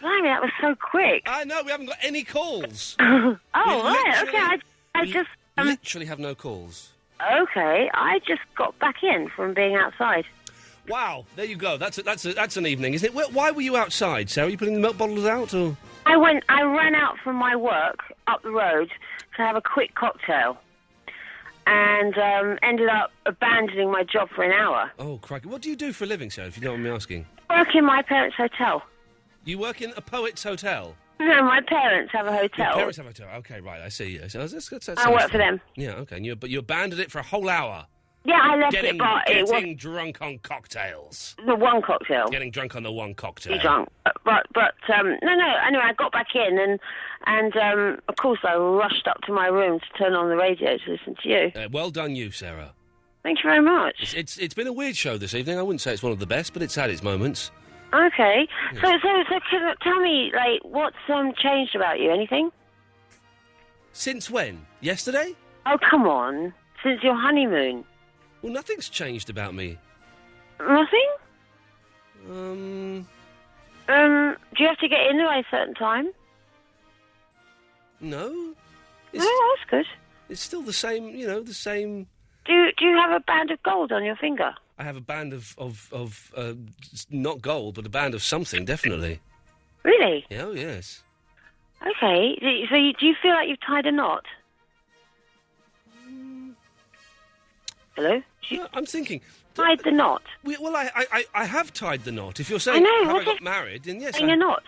Blimey, that was so quick. I know, we haven't got any calls. Oh, right, okay. I just... literally have no calls. Okay, I just got back in from being outside. Wow, there you go. That's an evening, isn't it? Why were you outside, Sarah? Are you putting the milk bottles out, or...? I ran out from my work up the road to have a quick cocktail. And ended up abandoning my job for an hour. Oh, crikey. What do you do for a living, Sarah, if you don't mind me asking? Work in my parents' hotel. You work in a poet's hotel? No, my parents have a hotel. Your parents have a hotel. Okay, right, I see. I work for them. Yeah, okay. But you abandoned it for a whole hour? Yeah, I left it, but it was... Getting drunk on cocktails. The one cocktail. Getting drunk on the one cocktail. Drunk. But no, anyway, I got back in and of course I rushed up to my room to turn on the radio to listen to you. Well done you, Sarah. Thank you very much. It's been a weird show this evening. I wouldn't say it's one of the best, but it's had its moments. Okay. Yeah. So tell me, like, what's changed about you? Anything? Since when? Yesterday? Oh, come on. since your honeymoon? Well, nothing's changed about me. Nothing? Um... Do you have to get in by a certain time? No. No, that's good. It's still the same, the same... Do you have a band of gold on your finger? I have a band of not gold, but a band of something, definitely. Really? Oh, yes. Okay. So do you feel like you've tied a knot? Hello? I'm thinking... Tied the knot? Well, I have tied the knot. If you're saying have I got married, then yes. Tying a knot?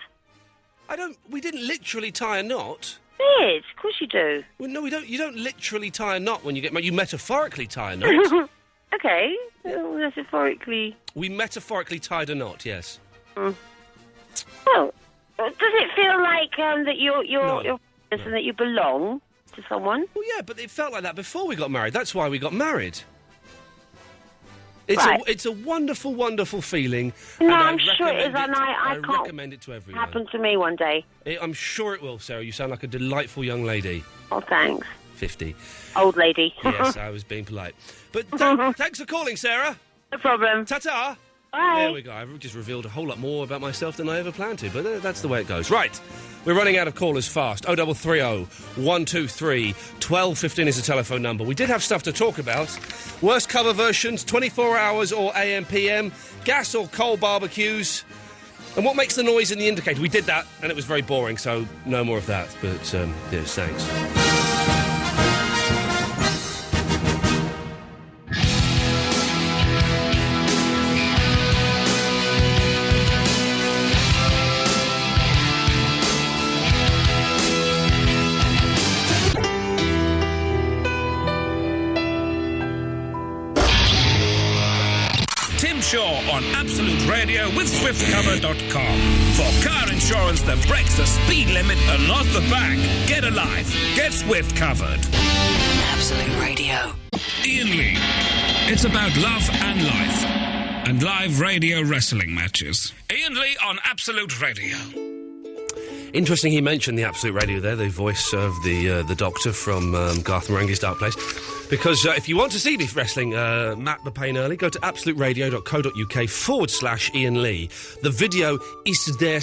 We didn't literally tie a knot. Yes, of course you do. Well, no, we don't. You don't literally tie a knot when you get married. You metaphorically tie a knot. Okay. Metaphorically. We metaphorically tied a knot, yes. Well, does it feel like that you're and that you belong to someone? Well, yeah, but it felt like that before we got married. That's why we got married. It's a wonderful, wonderful feeling. No, I'm sure it is, and I can't recommend it to everyone. Happen to me one day. I'm sure it will, Sarah. You sound like a delightful young lady. Oh, thanks. 50. Old lady. Yes, I was being polite. But thanks for calling, Sarah. No problem. Ta-ta. Bye. There we go. I've just revealed a whole lot more about myself than I ever planned to, but that's the way it goes. Right. We're running out of callers fast. 0330 123 1215 is the telephone number. We did have stuff to talk about. Worst cover versions, 24 hours or AM, PM, gas or coal barbecues, and what makes the noise in the indicator. We did that, and it was very boring, so no more of that. But, yes, thanks. Shaw on Absolute Radio with SwiftCover.com. For car insurance that breaks the speed limit and not the bank. Get a life. Get Swift covered. Absolute Radio. Iain Lee. It's about love and life. And live radio wrestling matches. Iain Lee on Absolute Radio. Interesting he mentioned the Absolute Radio there, the voice of the Doctor from Garth Marenghi's Dark Place. Because if you want to see me wrestling Matt the Pain early, go to absoluteradio.co.uk /Iain Lee. The video is there